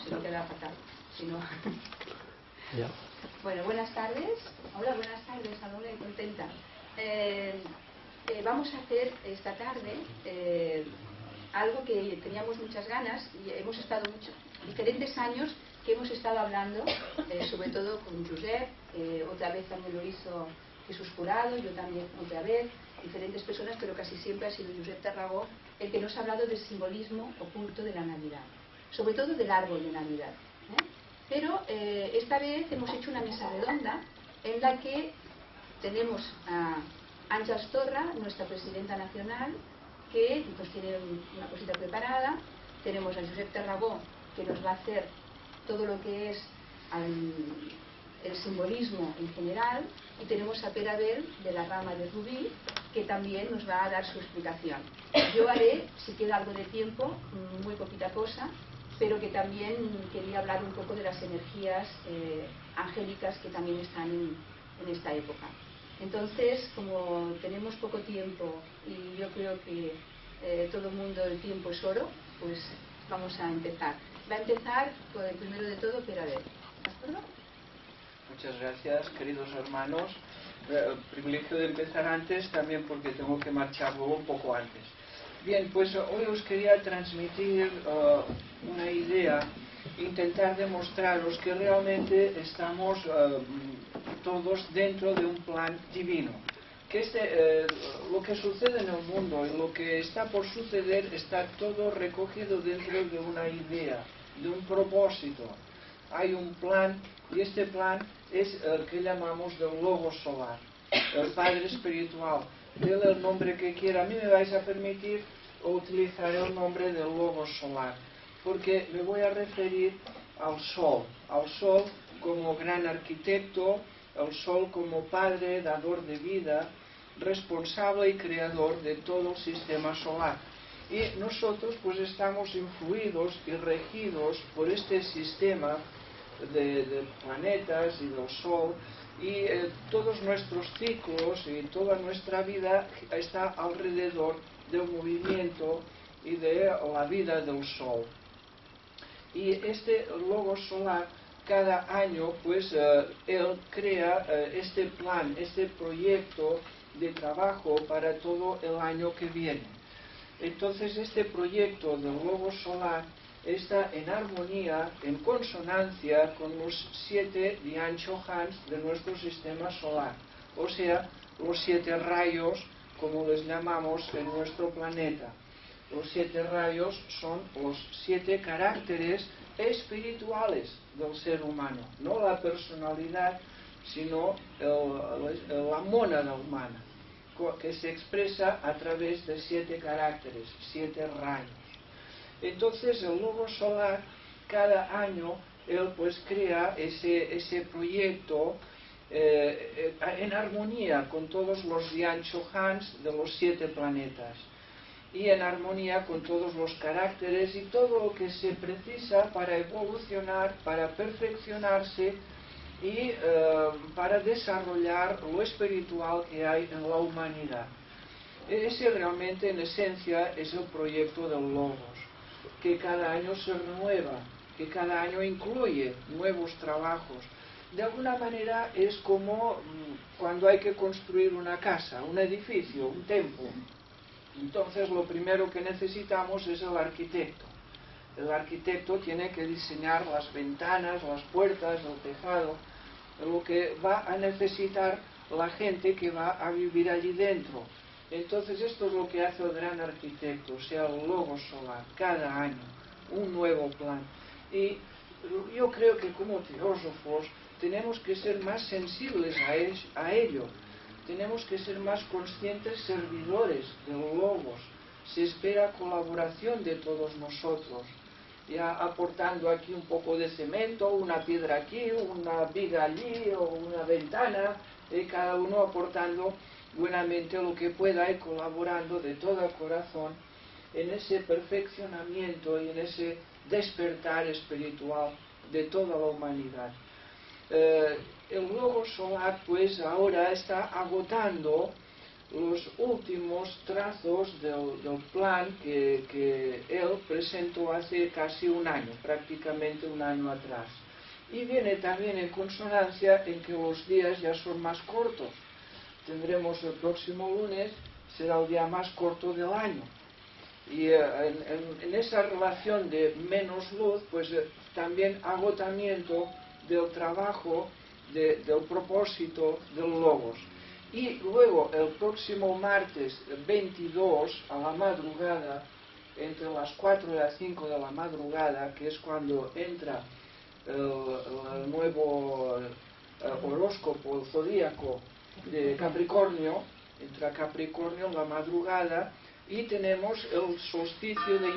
se me queda fatal. Si no... Ya. Bueno, buenas tardes. Hola, buenas tardes, Alona, contenta. Vamos a hacer esta tarde algo que teníamos muchas ganas y hemos estado diferentes años que hemos estado hablando, sobre todo con Josep, otra vez también lo hizo Jesús Jurado, yo también otra vez, diferentes personas, pero casi siempre ha sido Josep Tarragó el que nos ha hablado del simbolismo oculto de la Navidad, sobre todo del árbol de Navidad. Pero esta vez hemos hecho una mesa redonda en la que tenemos a Àngels Torra, nuestra presidenta nacional, que pues tiene una cosita preparada. Tenemos a Josep Tarragó, que nos va a hacer todo lo que es el simbolismo en general, y tenemos a Pere Abel de la rama de Rubí, que también nos va a dar su explicación. Yo haré, si queda algo de tiempo, muy poquita cosa, pero que también quería hablar un poco de las energías angélicas que también están en esta época. Entonces, como tenemos poco tiempo y yo creo que todo el mundo, el tiempo es oro, pues vamos a empezar. Va a empezar, pues, primero de todo, Pere Abel. ¿De acuerdo? Muchas gracias, queridos hermanos. Privilegio de empezar antes, también porque tengo que marchar luego un poco antes. Bien, pues hoy os quería transmitir una idea, intentar demostraros que realmente estamos todos dentro de un plan divino. Que lo que sucede en el mundo y lo que está por suceder está todo recogido dentro de una idea, de un propósito. Hay un plan, y este plan es el que llamamos del Logos Solar, el Padre Espiritual. Denle el nombre que quiera. A mí me vais a permitir utilizar el nombre del Logos Solar, porque me voy a referir al Sol como gran arquitecto, al Sol como Padre, dador de vida, responsable y creador de todo el sistema solar. Y nosotros pues estamos influidos y regidos por este sistema de planetas y del Sol, y todos nuestros ciclos y toda nuestra vida está alrededor del movimiento y de la vida del Sol. Y este Logos Solar, cada año pues él crea este plan, este proyecto de trabajo para todo el año que viene. Entonces este proyecto del Logos Solar está en armonía, en consonancia con los 7 Dian Chohans de nuestro sistema solar, o sea, los 7 rayos, como les llamamos en nuestro planeta. Los 7 rayos son los 7 caracteres espirituales del ser humano, no la personalidad, sino la mónada humana, que se expresa a través de 7 caracteres, 7 rayos. Entonces el Logos Solar, cada año, él pues crea ese proyecto en armonía con todos los Dian Chohans de los 7 planetas, y en armonía con todos los caracteres y todo lo que se precisa para evolucionar, para perfeccionarse y para desarrollar lo espiritual que hay en la humanidad. Ese realmente, en esencia, es el proyecto del Logos, que cada año se renueva, que cada año incluye nuevos trabajos. De alguna manera es como cuando hay que construir una casa, un edificio, un templo. Entonces lo primero que necesitamos es el arquitecto. El arquitecto tiene que diseñar las ventanas, las puertas, el tejado, lo que va a necesitar la gente que va a vivir allí dentro. Entonces esto es lo que hace el gran arquitecto, o sea, el Logos Solar, cada año, un nuevo plan. Y yo creo que como teósofos tenemos que ser más sensibles a ello, tenemos que ser más conscientes servidores del Logos. Se espera colaboración de todos nosotros, ya aportando aquí un poco de cemento, una piedra aquí, una viga allí o una ventana, cada uno aportando buenamente lo que pueda y colaborando de todo corazón en ese perfeccionamiento y en ese despertar espiritual de toda la humanidad. El Logos Solar pues ahora está agotando los últimos trazos del plan que él presentó hace casi un año, prácticamente un año atrás. Y viene también en consonancia en que los días ya son más cortos. Tendremos el próximo lunes, será el día más corto del año. Y en esa relación de menos luz, pues también agotamiento del trabajo, del propósito del Logos. Y luego el próximo martes 22 a la madrugada, entre las 4 y las 5 de la madrugada, que es cuando entra el nuevo horóscopo, el zodíaco de Capricornio, entra Capricornio en la madrugada, y tenemos el solsticio de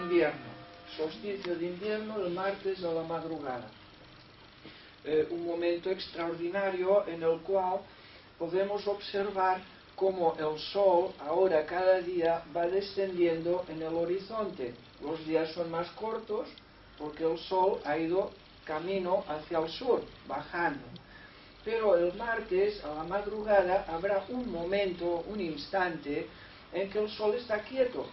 invierno el martes a la madrugada. Un momento extraordinario en el cual podemos observar cómo el sol ahora cada día va descendiendo en el horizonte. Los días son más cortos porque el sol ha ido camino hacia el sur, bajando. Pero el martes a la madrugada habrá un momento, un instante, en que el sol está quieto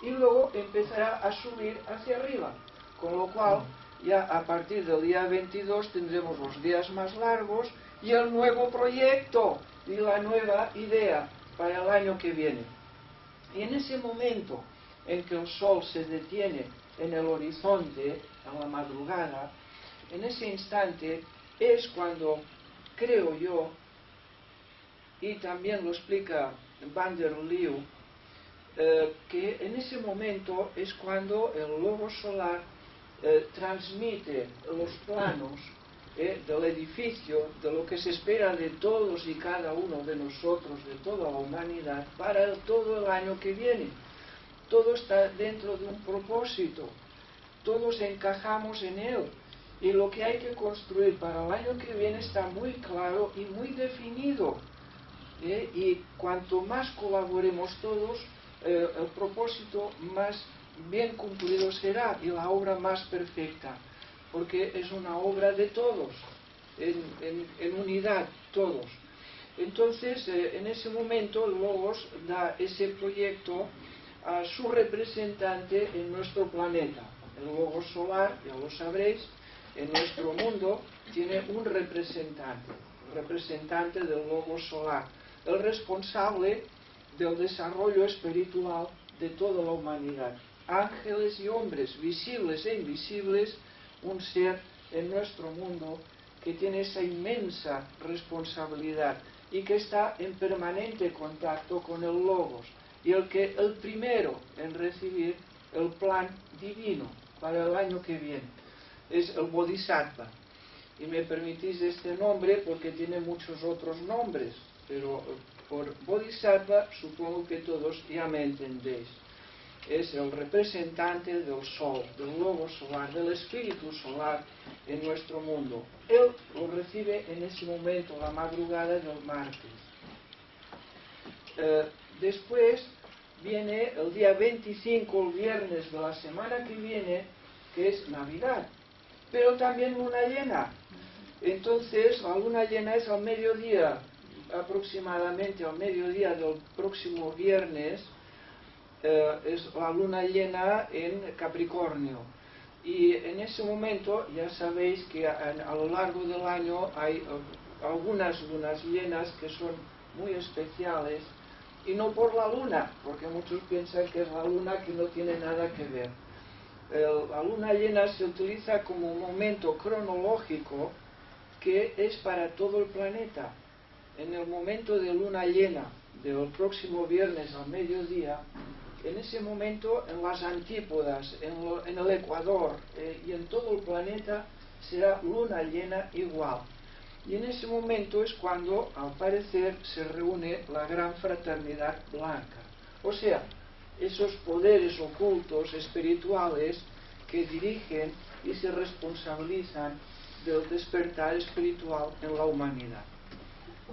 y luego empezará a subir hacia arriba, con lo cual ya a partir del día 22 tendremos los días más largos y el nuevo proyecto y la nueva idea para el año que viene. Y en ese momento en que el sol se detiene en el horizonte a la madrugada, en ese instante es cuando, creo yo, y también lo explica Van der Leeuw, que en ese momento es cuando el Logos solar transmite los planos del edificio, de lo que se espera de todos y cada uno de nosotros, de toda la humanidad, para todo el año que viene. Todo está dentro de un propósito, todos encajamos en él, y lo que hay que construir para el año que viene está muy claro y muy definido. Y cuanto más colaboremos todos, el propósito más bien cumplido será y la obra más perfecta, porque es una obra de todos, en unidad, todos. Entonces, en ese momento, Logos da ese proyecto a su representante en nuestro planeta. El Logos solar, ya lo sabréis, en nuestro mundo tiene un representante del Logos solar, el responsable del desarrollo espiritual de toda la humanidad. Ángeles y hombres, visibles e invisibles, un ser en nuestro mundo que tiene esa inmensa responsabilidad y que está en permanente contacto con el Logos, y el primero en recibir el plan divino para el año que viene es el Bodhisattva. Y me permitís este nombre porque tiene muchos otros nombres, pero por Bodhisattva supongo que todos ya me entendéis. Es el representante del sol, del Logos solar, del espíritu solar en nuestro mundo. Él lo recibe en ese momento, la madrugada del martes. Después viene el día 25, el viernes de la semana que viene, que es Navidad, pero también luna llena. Entonces la luna llena es al mediodía, aproximadamente al mediodía del próximo viernes. Es la luna llena en Capricornio, y en ese momento ya sabéis que a lo largo del año hay algunas lunas llenas que son muy especiales, y no por la luna, porque muchos piensan que es la luna, que no tiene nada que ver. La luna llena se utiliza como un momento cronológico que es para todo el planeta. En el momento de luna llena del próximo viernes al mediodía, en ese momento, en las antípodas, en el Ecuador y en todo el planeta, será luna llena igual. Y en ese momento es cuando, al parecer, se reúne la gran fraternidad blanca. O sea, esos poderes ocultos, espirituales, que dirigen y se responsabilizan del despertar espiritual en la humanidad.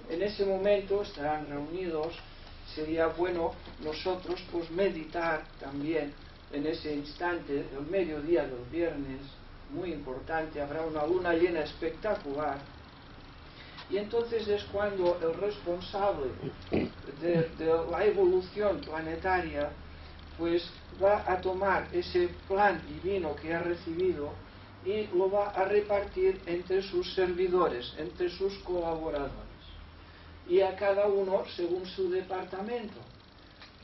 En ese momento estarán reunidos. Sería bueno nosotros pues meditar también en ese instante, el mediodía del viernes, muy importante. Habrá una luna llena espectacular, Y entonces es cuando el responsable de la evolución planetaria pues va a tomar ese plan divino que ha recibido y lo va a repartir entre sus servidores, entre sus colaboradores, y a cada uno según su departamento,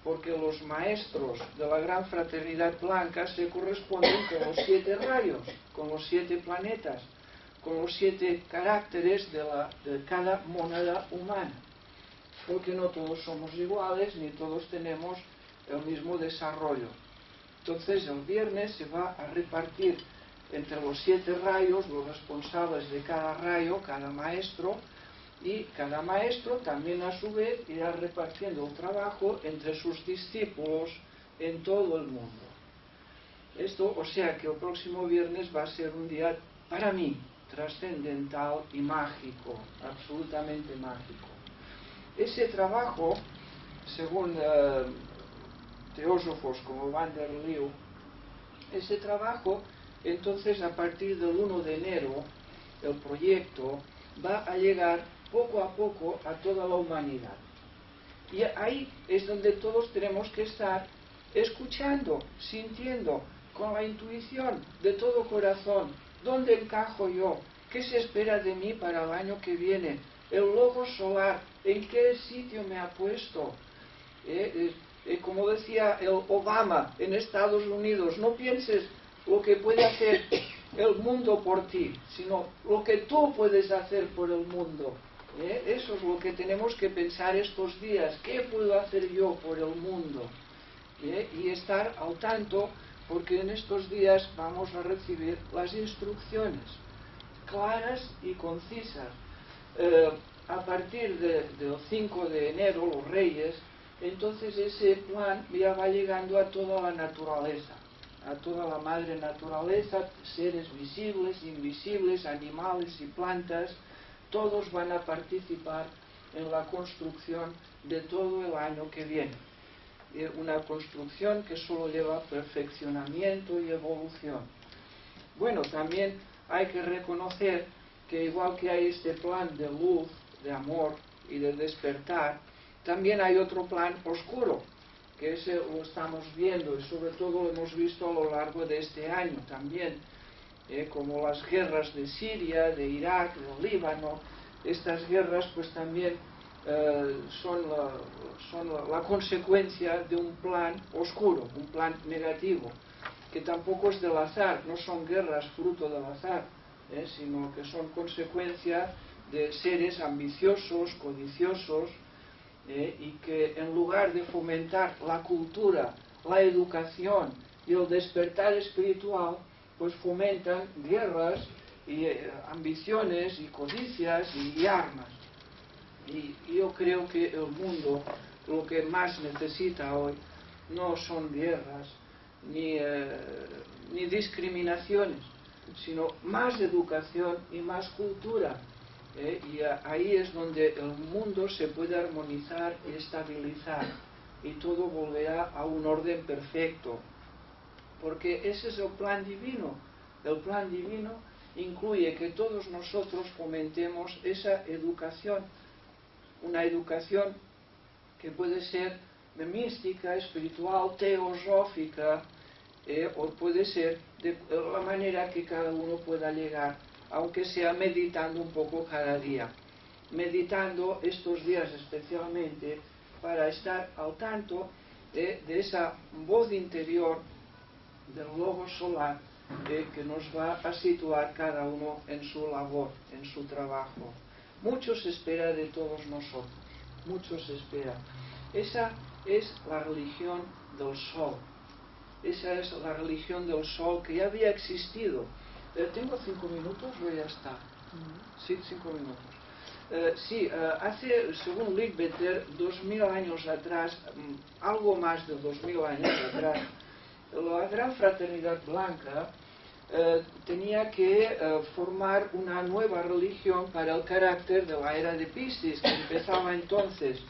porque los maestros de la gran fraternidad blanca se corresponden con los 7 rayos, con los 7 planetas, con los 7 caracteres de cada mónada humana, porque no todos somos iguales ni todos tenemos el mismo desarrollo. Entonces el viernes se va a repartir entre los 7 rayos, los responsables de cada rayo, cada maestro, y cada maestro también a su vez irá repartiendo el trabajo entre sus discípulos en todo el mundo. Esto, o sea que el próximo viernes va a ser un día para mí trascendental y mágico, absolutamente mágico. Ese trabajo, según teósofos como Van der Leeuw, ese trabajo, entonces a partir del 1 de enero, el proyecto va a llegar poco a poco a toda la humanidad. Y ahí es donde todos tenemos que estar escuchando, sintiendo, con la intuición de todo corazón, ¿dónde encajo yo? ¿Qué se espera de mí para el año que viene? El logo solar, ¿en qué sitio me ha puesto? Como decía el Obama en Estados Unidos, no pienses lo que puede hacer el mundo por ti, sino lo que tú puedes hacer por el mundo. Eso es lo que tenemos que pensar estos días. ¿Qué puedo hacer yo por el mundo? Y estar al tanto, porque en estos días vamos a recibir las instrucciones claras y concisas. A partir del 5 de enero, los Reyes, entonces ese plan ya va llegando a toda la naturaleza, a toda la madre naturaleza, seres visibles, invisibles, animales y plantas, todos van a participar en la construcción de todo el año que viene. Una construcción que solo lleva perfeccionamiento y evolución. Bueno, también hay que reconocer que igual que hay este plan de luz, de amor y de despertar, también hay otro plan oscuro, que ese lo estamos viendo y sobre todo lo hemos visto a lo largo de este año también, como las guerras de Siria, de Irak, del Líbano. Estas guerras pues también son la consecuencia de un plan oscuro, un plan negativo, que tampoco es del azar, no son guerras fruto del azar, sino que son consecuencia de seres ambiciosos, codiciosos, y que en lugar de fomentar la cultura, la educación y el despertar espiritual, pues fomentan guerras y ambiciones y codicias y armas. Y yo creo que el mundo lo que más necesita hoy no son guerras ni discriminaciones, sino más educación y más cultura. Y ahí es donde el mundo se puede armonizar y estabilizar y todo volverá a un orden perfecto, porque ese es el plan divino. El plan divino incluye que todos nosotros fomentemos esa educación, una educación que puede ser mística, espiritual, teosófica, o puede ser de la manera que cada uno pueda llegar, aunque sea meditando un poco cada día, meditando estos días especialmente para estar al tanto de esa voz interior del logo solar que nos va a situar cada uno en su labor, en su trabajo. Mucho se espera de todos nosotros, mucho se espera. Esa es la religión del sol. Esa es la religión del sol que ya había existido. ¿Tengo 5 minutos o ya está? Sí, 5 minutos. Hace, según Leadbeater, 2000 años atrás, algo más de 2000 años atrás, la gran fraternidad blanca tenía que formar una nueva religión para el carácter de la era de Piscis, que empezaba entonces.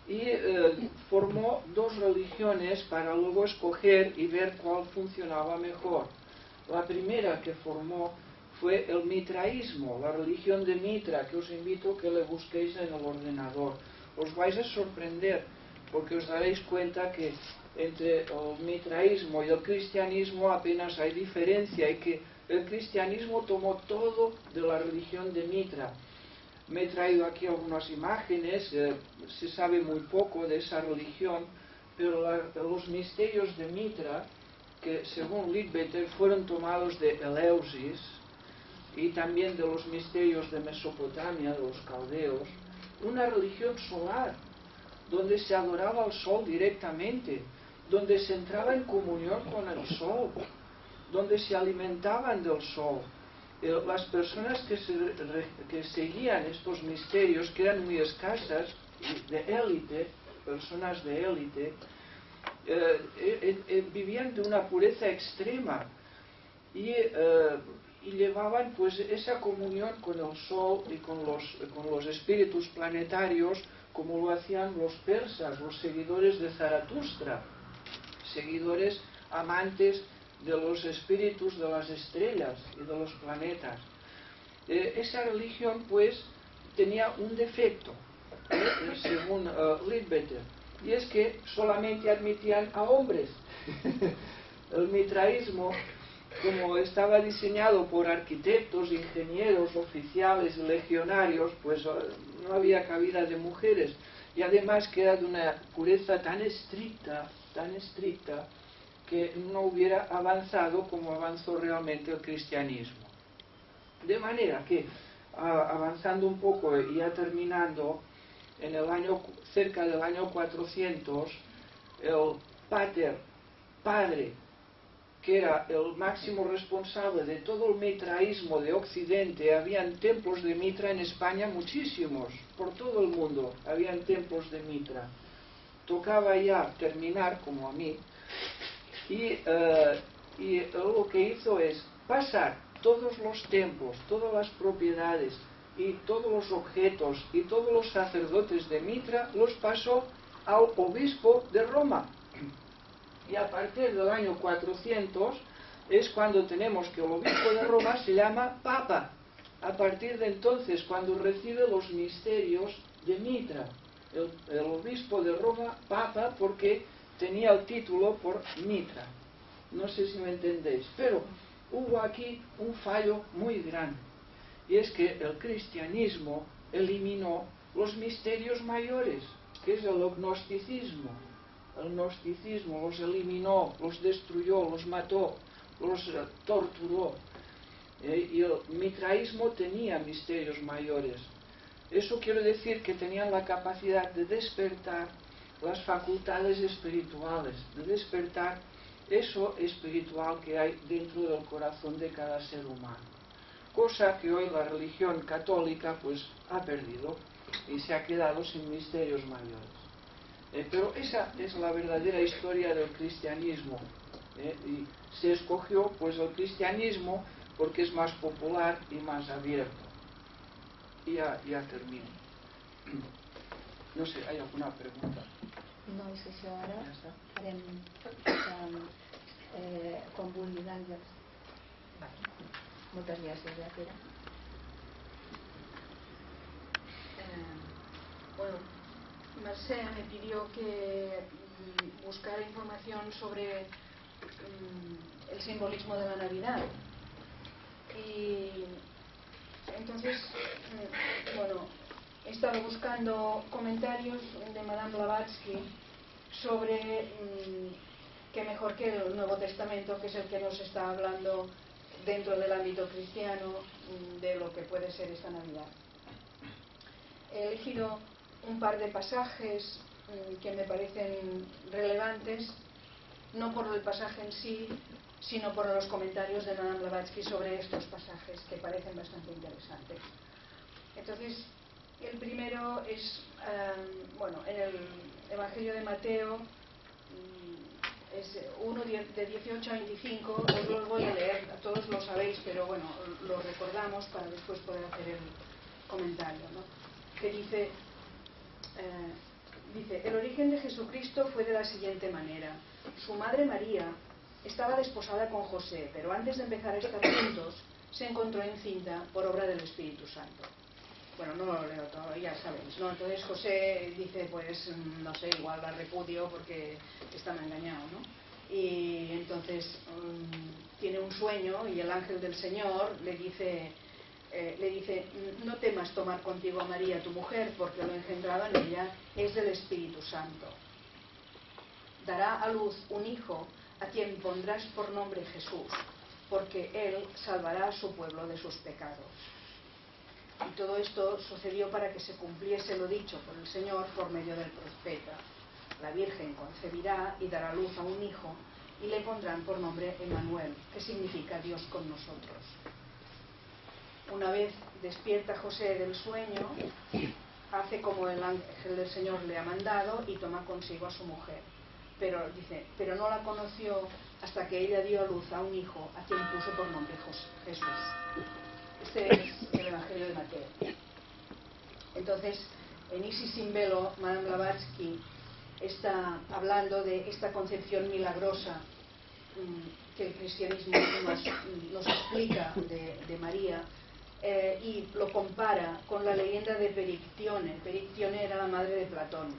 Y formó 2 religiones para luego escoger y ver cuál funcionaba mejor. La primera que formó fue el mitraísmo, la religión de Mitra, que os invito a que le busquéis en el ordenador. Os vais a sorprender, porque os daréis cuenta que entre el mitraísmo y el cristianismo apenas hay diferencia, y que el cristianismo tomó todo de la religión de Mitra. Me he traído aquí algunas imágenes, se sabe muy poco de esa religión, pero los misterios de Mitra, que según Leadbeater fueron tomados de Eleusis y también de los misterios de Mesopotamia, de los caldeos, una religión solar, donde se adoraba al sol directamente, donde se entraba en comunión con el sol, donde se alimentaban del sol. Las personas que seguían estos misterios, que eran muy escasas, de élite, personas de élite, vivían de una pureza extrema y llevaban pues esa comunión con el sol y con los espíritus planetarios, como lo hacían los persas, los seguidores de Zaratustra, seguidores amantes de los espíritus de las estrellas y de los planetas. Esa religión pues tenía un defecto, según Leadbeater, y es que solamente admitían a hombres. El mitraísmo, como estaba diseñado por arquitectos, ingenieros, oficiales, legionarios, pues no había cabida de mujeres, y además que era de una pureza tan estricta, que no hubiera avanzado como avanzó realmente el cristianismo. De manera que, avanzando un poco y ya terminando, en el año, cerca del año 400, el padre, que era el máximo responsable de todo el mitraísmo de Occidente, habían templos de Mitra en España muchísimos, por todo el mundo habían templos de Mitra. Tocaba ya terminar, como a mí, y lo que hizo es pasar todos los templos, todas las propiedades y todos los objetos y todos los sacerdotes de Mitra los pasó al obispo de Roma. Y a partir del año 400 es cuando tenemos que el obispo de Roma se llama Papa. A partir de entonces, cuando recibe los misterios de Mitra. El obispo de Roma, Papa, porque tenía el título por Mitra. No sé si me entendéis, pero hubo aquí un fallo muy grande, y es que el cristianismo eliminó los misterios mayores, que es el gnosticismo. El gnosticismo los eliminó, los destruyó, los mató, los torturó. Y el mitraísmo tenía misterios mayores. Eso quiere decir que tenían la capacidad de despertar las facultades espirituales, de despertar eso espiritual que hay dentro del corazón de cada ser humano. Cosa que hoy la religión católica pues ha perdido y se ha quedado sin misterios mayores. Pero esa es la verdadera historia del cristianismo. Y se escogió pues el cristianismo porque es más popular y más abierto. Y ya termino. No sé, ¿hay alguna pregunta? No, és que això ara farem quan vulguis, Àngels. Moltes gràcies, Pere. Bueno, Mercè me pidió que buscara información sobre el simbolismo de la Navidad. Y entonces, bueno, he estado buscando comentarios de Madame Blavatsky sobre que mejor que el Nuevo Testamento, que es el que nos está hablando dentro del ámbito cristiano de lo que puede ser esta Navidad. He elegido un par de pasajes que me parecen relevantes, no por el pasaje en sí, sino por los comentarios de Madame Blavatsky sobre estos pasajes, que parecen bastante interesantes. Entonces, el primero es, en el Evangelio de Mateo, es 1 de 18 a 25, os lo voy a leer, todos lo sabéis, pero bueno, lo recordamos para después poder hacer el comentario, ¿no? Que dice, el origen de Jesucristo fue de la siguiente manera. Su madre María estaba desposada con José, pero antes de empezar a estar juntos, se encontró encinta por obra del Espíritu Santo. Bueno, no lo leo todo, ya sabéis, ¿no? Entonces José dice, pues, no sé, igual la repudio porque está engañado, ¿no? Y entonces tiene un sueño y el ángel del Señor le dice, no temas tomar contigo a María, tu mujer, porque lo engendrado en ella es del Espíritu Santo. Dará a luz un hijo a quien pondrás por nombre Jesús, porque él salvará a su pueblo de sus pecados. Y todo esto sucedió para que se cumpliese lo dicho por el Señor por medio del profeta. La Virgen concebirá y dará luz a un hijo y le pondrán por nombre Emmanuel, que significa Dios con nosotros. Una vez despierta José del sueño, hace como el ángel del Señor le ha mandado y toma consigo a su mujer. Pero no la conoció hasta que ella dio a luz a un hijo a quien puso por nombre Jesús. Este es el Evangelio de Mateo. Entonces, en Isis sin velo, Madame Blavatsky está hablando de esta concepción milagrosa que el cristianismo nos explica de María, y lo compara con la leyenda de Perictione. Perictione era la madre de Platón.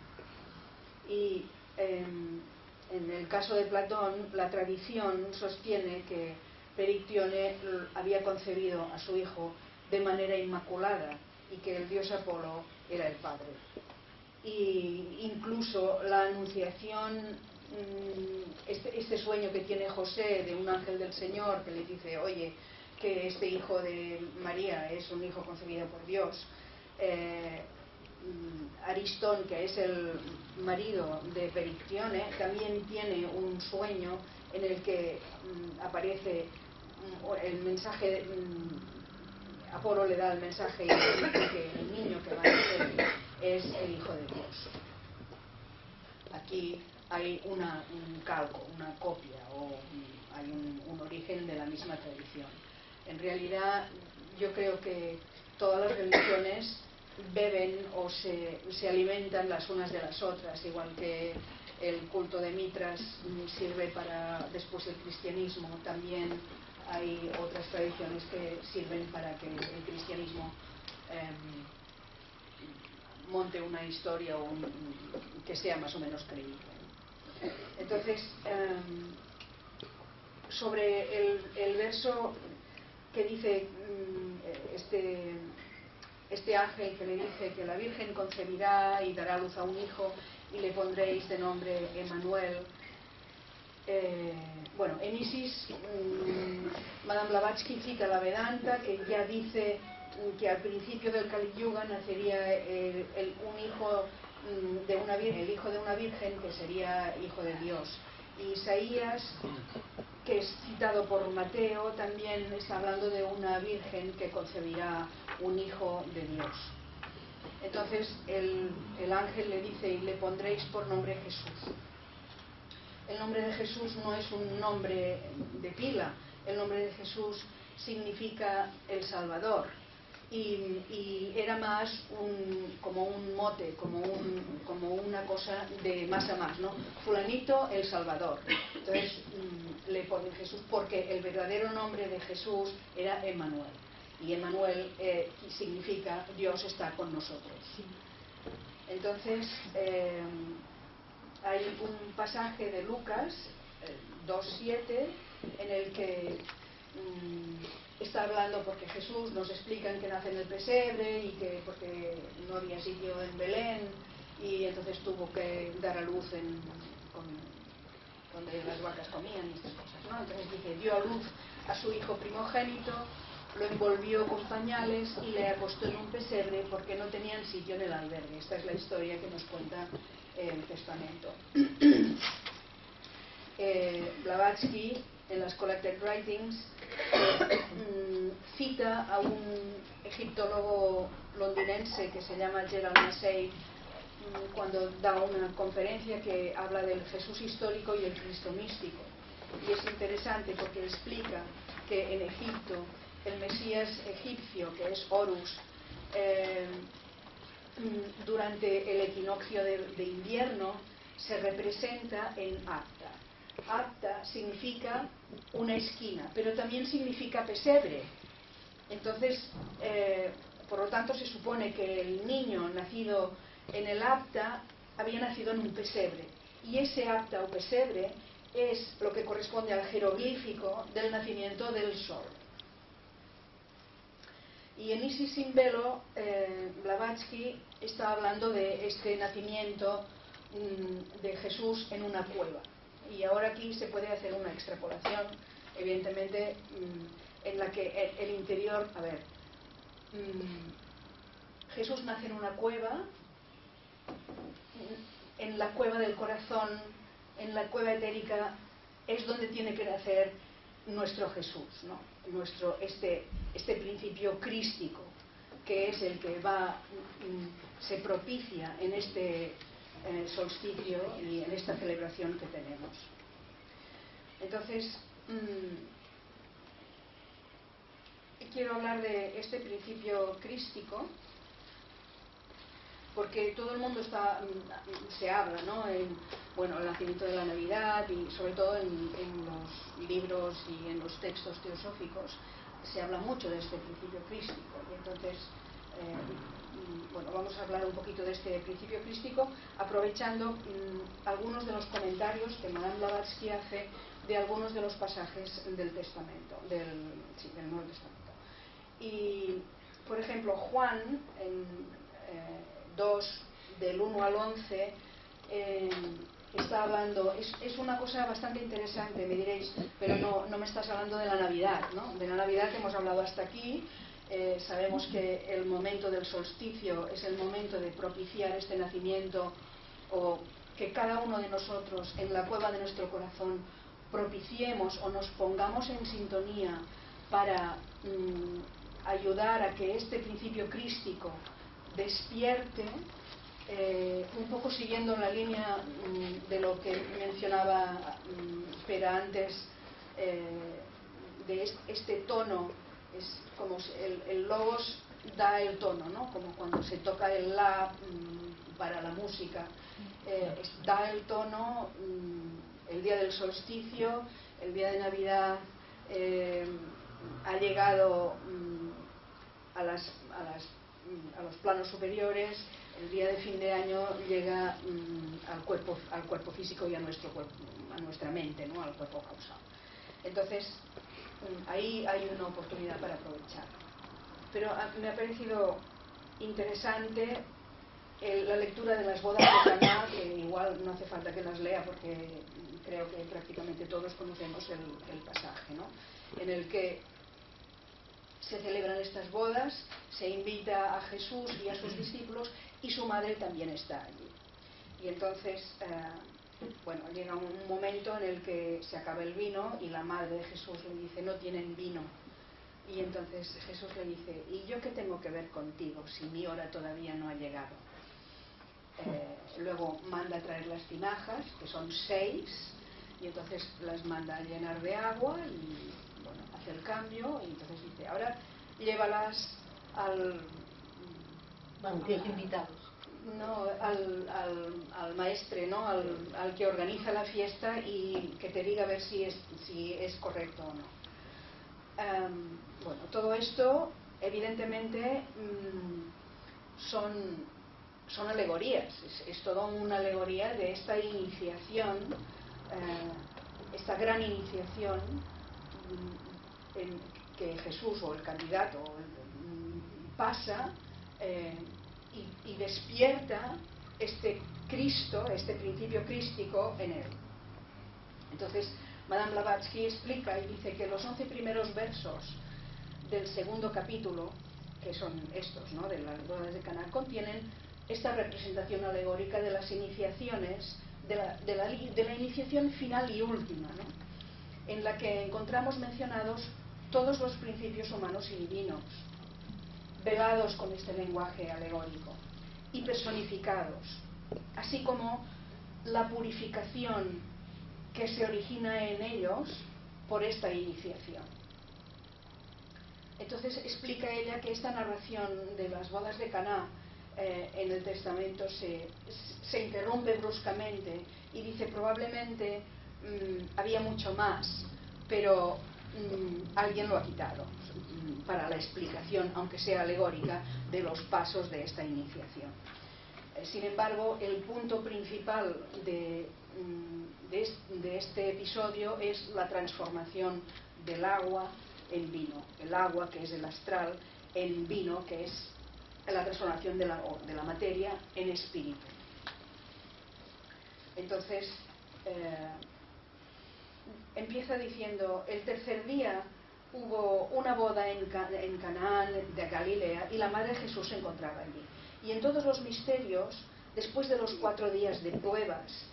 Y en el caso de Platón, la tradición sostiene que Perictione había concebido a su hijo de manera inmaculada y que el dios Apolo era el padre. Y incluso la anunciación, este sueño que tiene José de un ángel del Señor que le dice, oye, que este hijo de María es un hijo concebido por Dios. Aristón, que es el marido de Perictione, también tiene un sueño en el que aparece el mensaje, Apolo le da el mensaje y le dice que el niño que va a nacer es el hijo de Dios. Aquí hay un calco, una copia, o hay un origen de la misma tradición. En realidad, yo creo que todas las religiones beben o se alimentan las unas de las otras, igual que el culto de Mitras sirve para después el cristianismo. También hay otras tradiciones que sirven para que el cristianismo monte una historia que sea más o menos creíble. Entonces, sobre el verso que dice este ángel que le dice que la Virgen concebirá y dará luz a un hijo y le pondréis de nombre Emmanuel. Bueno, en Isis, Madame Blavatsky cita la Vedanta, que ya dice que al principio del Kali Yuga nacería un hijo de una virgen, el hijo de una virgen que sería hijo de Dios. Y Isaías, que es citado por Mateo, también está hablando de una virgen que concebirá un hijo de Dios. Entonces el ángel le dice, y le pondréis por nombre Jesús. El nombre de Jesús no es un nombre de pila, el nombre de Jesús significa el Salvador. Y era más como un mote, como una cosa de más a más, ¿no? Fulanito el Salvador. Entonces le ponen Jesús porque el verdadero nombre de Jesús era Emmanuel. Y Emmanuel significa Dios está con nosotros. Entonces hay un pasaje de Lucas 2:7 en el que está hablando porque Jesús nos explican que nace en el pesebre y que porque no había sitio en Belén y entonces tuvo que dar a luz donde las vacas comían y estas cosas, ¿no? Entonces dice, dio a luz a su hijo primogénito, lo envolvió con pañales y le acostó en un pesebre porque no tenían sitio en el albergue. Esta es la historia que nos cuenta el Testamento. Blavatsky, en las Collected Writings, cita a un egiptólogo londinense que se llama Gerald Massey cuando da una conferencia que habla del Jesús histórico y el Cristo místico. Y es interesante porque explica que en Egipto el Mesías egipcio, que es Horus, durante el equinoccio de invierno se representa en Apta. Apta significa una esquina, pero también significa pesebre, Entonces, por lo tanto, se supone que el niño nacido en el Apta había nacido en un pesebre. Y ese Apta o pesebre es lo que corresponde al jeroglífico del nacimiento del sol. Y en Isis sin velo, Blavatsky está hablando de este nacimiento de Jesús en una cueva. Y ahora aquí se puede hacer una extrapolación, evidentemente, en la que el interior, Jesús nace en una cueva, en la cueva del corazón, en la cueva etérica, es donde tiene que nacer nuestro Jesús, ¿no? Este principio crístico, que es el que se propicia en este solsticio y en esta celebración que tenemos. Entonces, quiero hablar de este principio crístico, porque todo el mundo se habla, ¿no? El nacimiento de la Navidad, y sobre todo en los libros y en los textos teosóficos se habla mucho de este principio crístico. Y entonces, vamos a hablar un poquito de este principio crístico, aprovechando algunos de los comentarios que Madame Blavatsky hace de algunos de los pasajes del Testamento, del Nuevo Testamento. Y, por ejemplo, Juan, en 2, del 1 al 11, está hablando, es una cosa bastante interesante, me diréis, pero no me estás hablando de la Navidad, ¿no? De la Navidad que hemos hablado hasta aquí. Sabemos que el momento del solsticio es el momento de propiciar este nacimiento, o que cada uno de nosotros en la cueva de nuestro corazón propiciemos o nos pongamos en sintonía para ayudar a que este principio crístico despierte, un poco siguiendo la línea de lo que mencionaba Pera antes, de este tono. Es como el logos da el tono, ¿no? Como cuando se toca el la para la música, da el tono. El día del solsticio, el día de Navidad, ha llegado a los planos superiores. El día de fin de año llega al cuerpo físico y a nuestro cuerpo, a nuestra mente, ¿no? Al cuerpo causal. Entonces, ahí hay una oportunidad para aprovechar. Pero me ha parecido interesante la lectura de las bodas de Caná, que igual no hace falta que las lea porque creo que prácticamente todos conocemos el pasaje, ¿no? En el que se celebran estas bodas, se invita a Jesús y a sus discípulos, y su madre también está allí. Y entonces, llega un momento en el que se acaba el vino y la madre de Jesús le dice: no tienen vino. Y entonces Jesús le dice: ¿y yo qué tengo que ver contigo si mi hora todavía no ha llegado? Luego manda a traer las tinajas, que son 6, y entonces las manda a llenar de agua y hace el cambio, y entonces dice: ahora llévalas al banquete invitados. No, al maestre, ¿no? Al que organiza la fiesta, y que te diga a ver si es correcto o no. Todo esto evidentemente son alegorías, es toda una alegoría de esta iniciación, esta gran iniciación en que Jesús, o el candidato, pasa, y despierta este Cristo, este principio crístico en él. Entonces, Madame Blavatsky explica y dice que los 11 primeros versos del segundo capítulo, que son estos, ¿no?, de las bodas de Caná, contienen esta representación alegórica de las iniciaciones, de la iniciación final y última, ¿no?, en la que encontramos mencionados todos los principios humanos y divinos, velados con este lenguaje alegórico y personificados, así como la purificación que se origina en ellos por esta iniciación. Entonces explica ella que esta narración de las bodas de Caná en el Testamento se interrumpe bruscamente y dice: probablemente había mucho más, pero alguien lo ha quitado. para la explicación, aunque sea alegórica, de los pasos de esta iniciación. Sin embargo, el punto principal de este episodio es la transformación del agua en vino. El agua, que es el astral, en vino, que es la transformación de la materia en espíritu. Entonces, empieza diciendo: el tercer día hubo una boda en Canaán de Galilea, y la madre de Jesús se encontraba allí. Y en todos los misterios, después de los 4 días de pruebas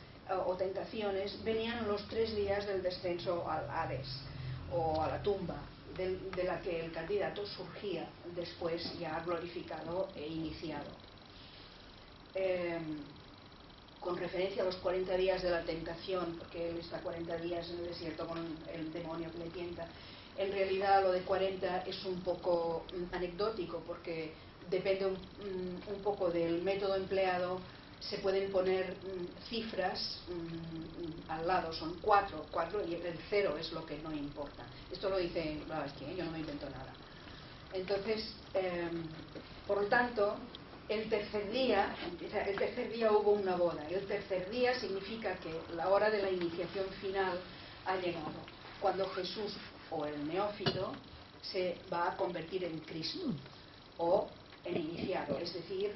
o tentaciones, venían los 3 días del descenso al Hades, o a la tumba, de la que el candidato surgía después, ya glorificado e iniciado. Con referencia a los 40 días de la tentación, porque él está 40 días en el desierto con el demonio que le tienta. En realidad lo de 40 es un poco anecdótico, porque depende un poco del método empleado. Se pueden poner cifras al lado, son 4, y el 0 es lo que no importa. Esto lo dice Blavatsky, yo no me invento nada. Entonces, por lo tanto, el tercer día hubo una boda. El tercer día significa que la hora de la iniciación final ha llegado, cuando Jesús, o el neófito, se va a convertir en Cristo, o en iniciado, es decir,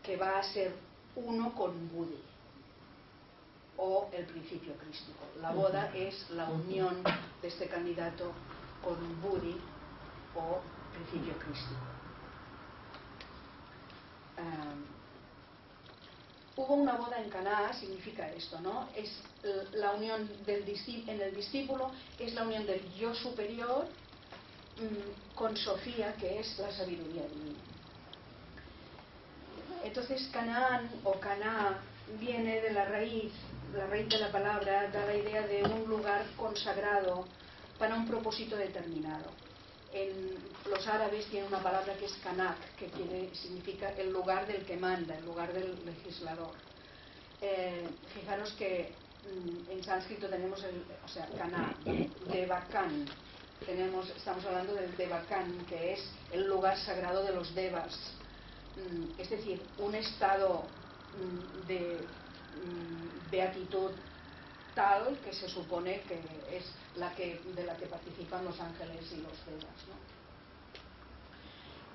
que va a ser uno con Buddhi, o el principio crístico. La boda es la unión de este candidato con Buddhi, o principio crístico. Hubo una boda en Caná, significa esto, ¿no? Es la unión en el discípulo, es la unión del yo superior con Sofía, que es la sabiduría divina. Entonces, Canaán o Caná viene de la raíz de la palabra da la idea de un lugar consagrado para un propósito determinado. Los árabes tienen una palabra que es kanak, que significa el lugar del que manda, el lugar del legislador. Fijaros que en sánscrito tenemos kaná, devakan. Estamos hablando del devakan, que es el lugar sagrado de los devas. Es decir, un estado de beatitud tal que se supone que es de la que participan los ángeles y los devas, ¿no?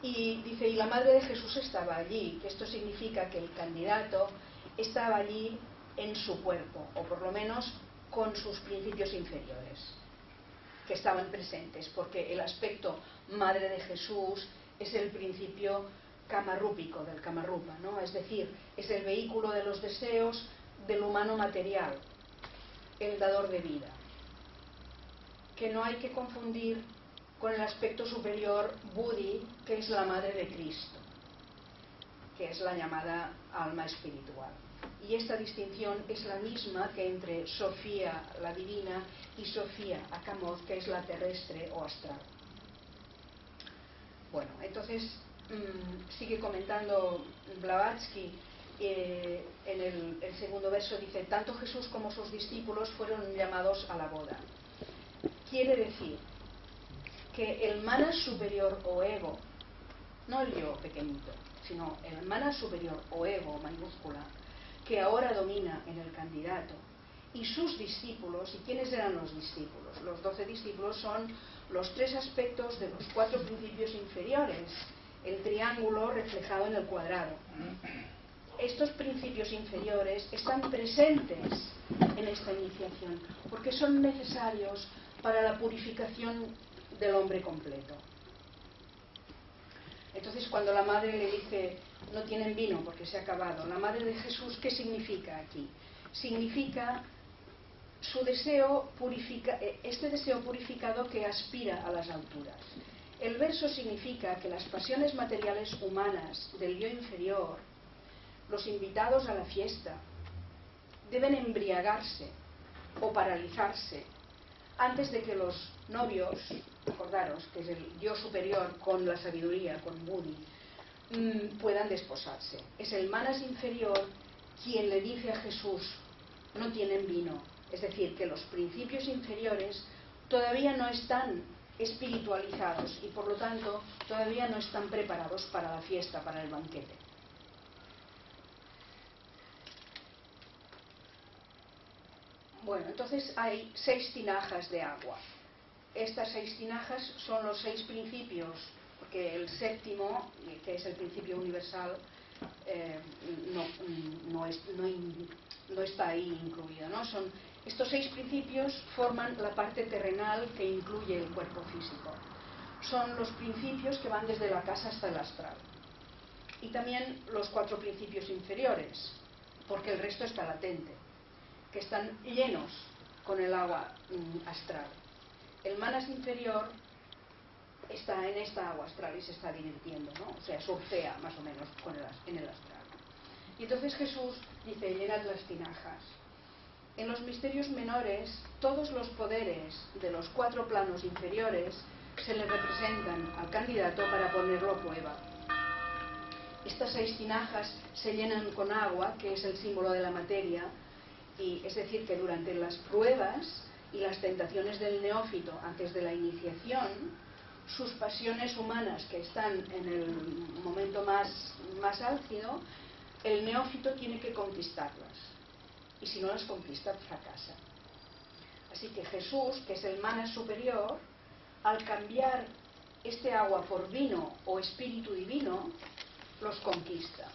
Y dice, y la madre de Jesús estaba allí, que esto significa que el candidato estaba allí en su cuerpo, o por lo menos con sus principios inferiores, que estaban presentes, porque el aspecto madre de Jesús es el principio kamarúpico del Kamarupa, ¿no? Es decir, es el vehículo de los deseos del humano material, el dador de vida, que no hay que confundir con el aspecto superior Buddhi, que es la madre de Cristo, que es la llamada alma espiritual. Y esta distinción es la misma que entre Sofía, la divina, y Sofía Akamoth, que es la terrestre o astral. Bueno, entonces sigue comentando Blavatsky. En el segundo verso dice: tanto Jesús como sus discípulos fueron llamados a la boda. Quiere decir que el manas superior o ego, no el yo pequeñito, sino el manas superior o ego mayúscula, que ahora domina en el candidato, y sus discípulos. ¿Y quiénes eran los discípulos? Los 12 discípulos son los 3 aspectos de los 4 principios inferiores, el triángulo reflejado en el cuadrado. Estos principios inferiores están presentes en esta iniciación porque son necesarios para la purificación del hombre completo. Entonces, cuando la madre le dice no tienen vino porque se ha acabado, la madre de Jesús, ¿qué significa aquí? Significa su deseo este deseo purificado que aspira a las alturas. El verso significa que las pasiones materiales humanas del yo inferior, los invitados a la fiesta, deben embriagarse o paralizarse antes de que los novios, acordaros que es el yo superior con la sabiduría, con Buddhi, puedan desposarse. Es el manas inferior quien le dice a Jesús no tienen vino, es decir, que los principios inferiores todavía no están espiritualizados y por lo tanto todavía no están preparados para la fiesta, para el banquete. Bueno, entonces hay 6 tinajas de agua. Estas 6 tinajas son los 6 principios, porque el séptimo, que es el principio universal, no está ahí incluido, ¿no? Estos 6 principios forman la parte terrenal que incluye el cuerpo físico. Son los principios que van desde la casa hasta el astral. Y también los 4 principios inferiores, porque el resto está latente, que están llenos con el agua astral. El manas inferior está en esta agua astral y se está divirtiendo, ¿no? O sea, surfea más o menos en el astral. Y entonces Jesús dice, llenad las tinajas. En los misterios menores, todos los poderes de los 4 planos inferiores se le representan al candidato para ponerlo a prueba. Estas 6 tinajas se llenan con agua, que es el símbolo de la materia, y es decir, que durante las pruebas y las tentaciones del neófito antes de la iniciación, sus pasiones humanas que están en el momento más álgido, el neófito tiene que conquistarlas. Y si no las conquista, fracasa. Así que Jesús, que es el manas superior, al cambiar este agua por vino o espíritu divino, los conquista.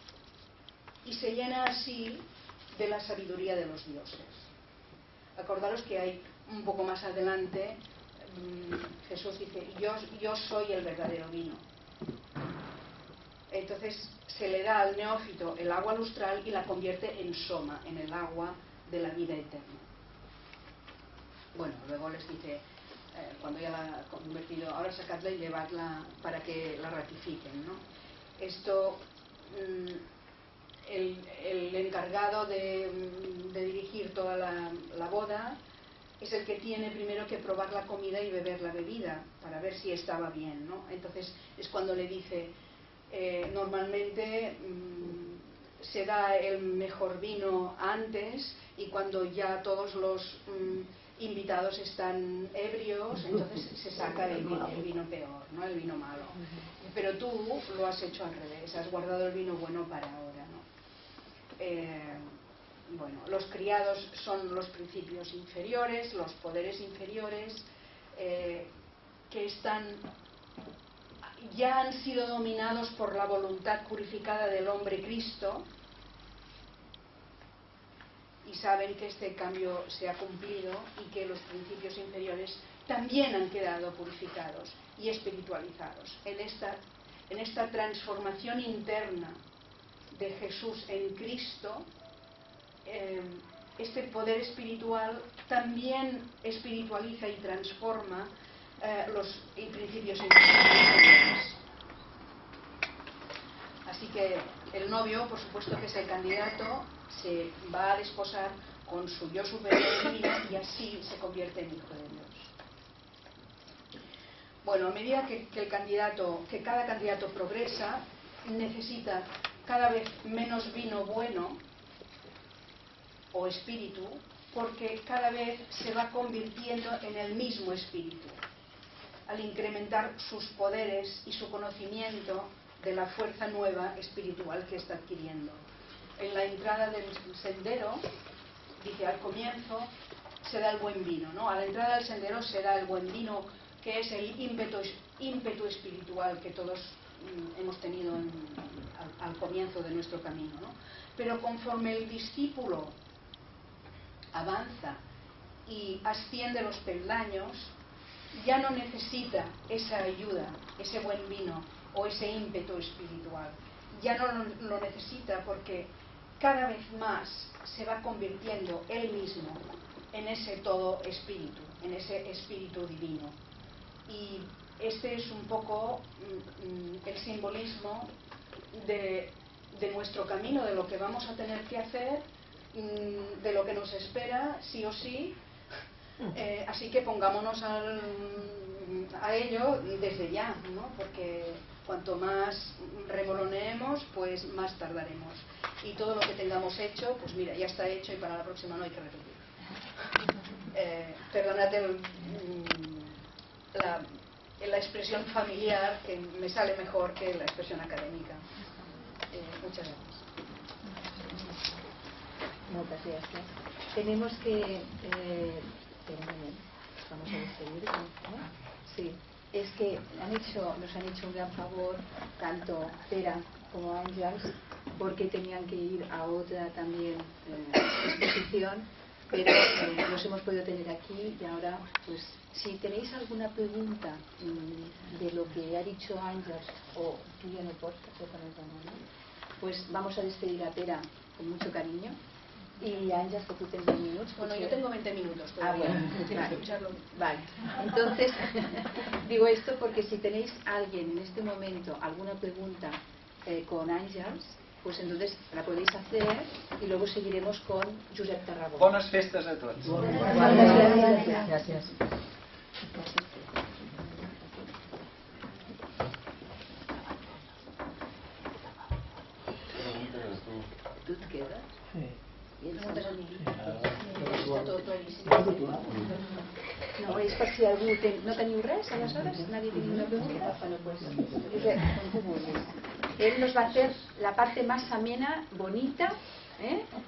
Y se llena así de la sabiduría de los dioses. Acordaros que hay un poco más adelante, Jesús dice, yo soy el verdadero vino. Entonces se le da al neófito el agua lustral y la convierte en soma, en el agua de la vida eterna. Bueno, luego les dice, cuando ya la ha convertido, ahora sacadla y llevadla para que la ratifiquen, ¿no? Esto, el encargado de dirigir toda la boda es el que tiene primero que probar la comida y beber la bebida para ver si estaba bien, ¿no? Entonces es cuando le dice, normalmente se da el mejor vino antes, y cuando ya todos los invitados están ebrios, entonces se saca el vino peor, ¿no? El vino malo. Pero tú lo has hecho al revés, has guardado el vino bueno para ahora, ¿no? Bueno, los criados son los principios inferiores, los poderes inferiores, que ya han sido dominados por la voluntad purificada del hombre Cristo, y saben que este cambio se ha cumplido y que los principios inferiores también han quedado purificados y espiritualizados. En esta transformación interna de Jesús en Cristo, este poder espiritual también espiritualiza y transforma los principios inferiores. Así que el novio, por supuesto que es el candidato, se va a desposar con su yo superior divino y así se convierte en hijo de Dios. Bueno, a medida que cada candidato progresa, necesita cada vez menos vino bueno o espíritu, porque cada vez se va convirtiendo en el mismo espíritu, al incrementar sus poderes y su conocimiento de la fuerza nueva espiritual que está adquiriendo. En la entrada del sendero, dice, al comienzo se da el buen vino, ¿no? A la entrada del sendero se da el buen vino, que es el ímpetu espiritual que todos hemos tenido al comienzo de nuestro camino, ¿no? Pero conforme el discípulo avanza y asciende los peldaños, ya no necesita esa ayuda, ese buen vino o ese ímpetu espiritual. Ya no lo necesita, porque cada vez más se va convirtiendo él mismo en ese todo espíritu, en ese espíritu divino. Y este es un poco el simbolismo de nuestro camino, de lo que vamos a tener que hacer, de lo que nos espera sí o sí. Así que pongámonos a ello desde ya, ¿no? Porque cuanto más remoloneemos, pues más tardaremos. Y todo lo que tengamos hecho, pues mira, ya está hecho y para la próxima no hay que repetir. Perdonad en la expresión familiar, que me sale mejor que la expresión académica. Muchas gracias. Muchas gracias. Tenemos que vamos a despedir, ¿no? Sí, es que nos han hecho un gran favor tanto Pera como Àngels, porque tenían que ir a otra también exposición, pero los hemos podido tener aquí. Y ahora, pues, si tenéis alguna pregunta de lo que ha dicho Àngels, o tú ya no importa, pues vamos a despedir a Pera con mucho cariño. Y Àngels, que tú tienes 20 minutos. Bueno, yo tengo 20 minutos todavía. Bueno, vale. Entonces, digo esto porque si tenéis alguien en este momento alguna pregunta con Àngels, pues entonces la podéis hacer y luego seguiremos con Josep Tarragona. Bones festes a tots. Gracias. ¿Tú te quedas? Sí. No, és per si algú no teniu res, aleshores nadie tiene una pregunta. Bueno, pues él nos va a hacer la parte más amena, bonita,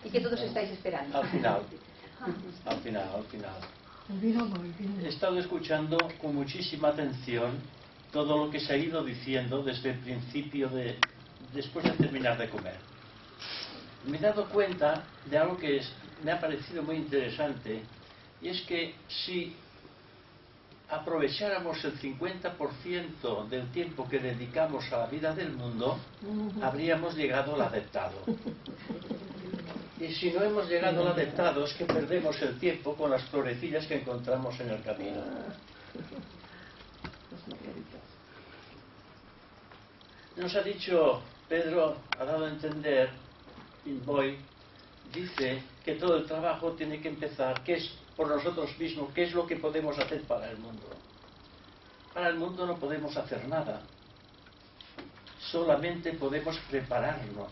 y que todos estáis esperando. Al final. He estado escuchando con muchísima atención todo lo que se ha ido diciendo desde el principio, después de terminar de comer. Me he dado cuenta de algo que me ha parecido muy interesante, y es que si aprovecháramos el 50% del tiempo que dedicamos a la vida del mundo, habríamos llegado al adeptado. Y si no hemos llegado al adeptado, es que perdemos el tiempo con las florecillas que encontramos en el camino. Nos ha dicho, Pedro ha dado a entender, Boy dice que todo el trabajo tiene que empezar, que es por nosotros mismos, qué es lo que podemos hacer para el mundo. Para el mundo no podemos hacer nada, solamente podemos prepararnos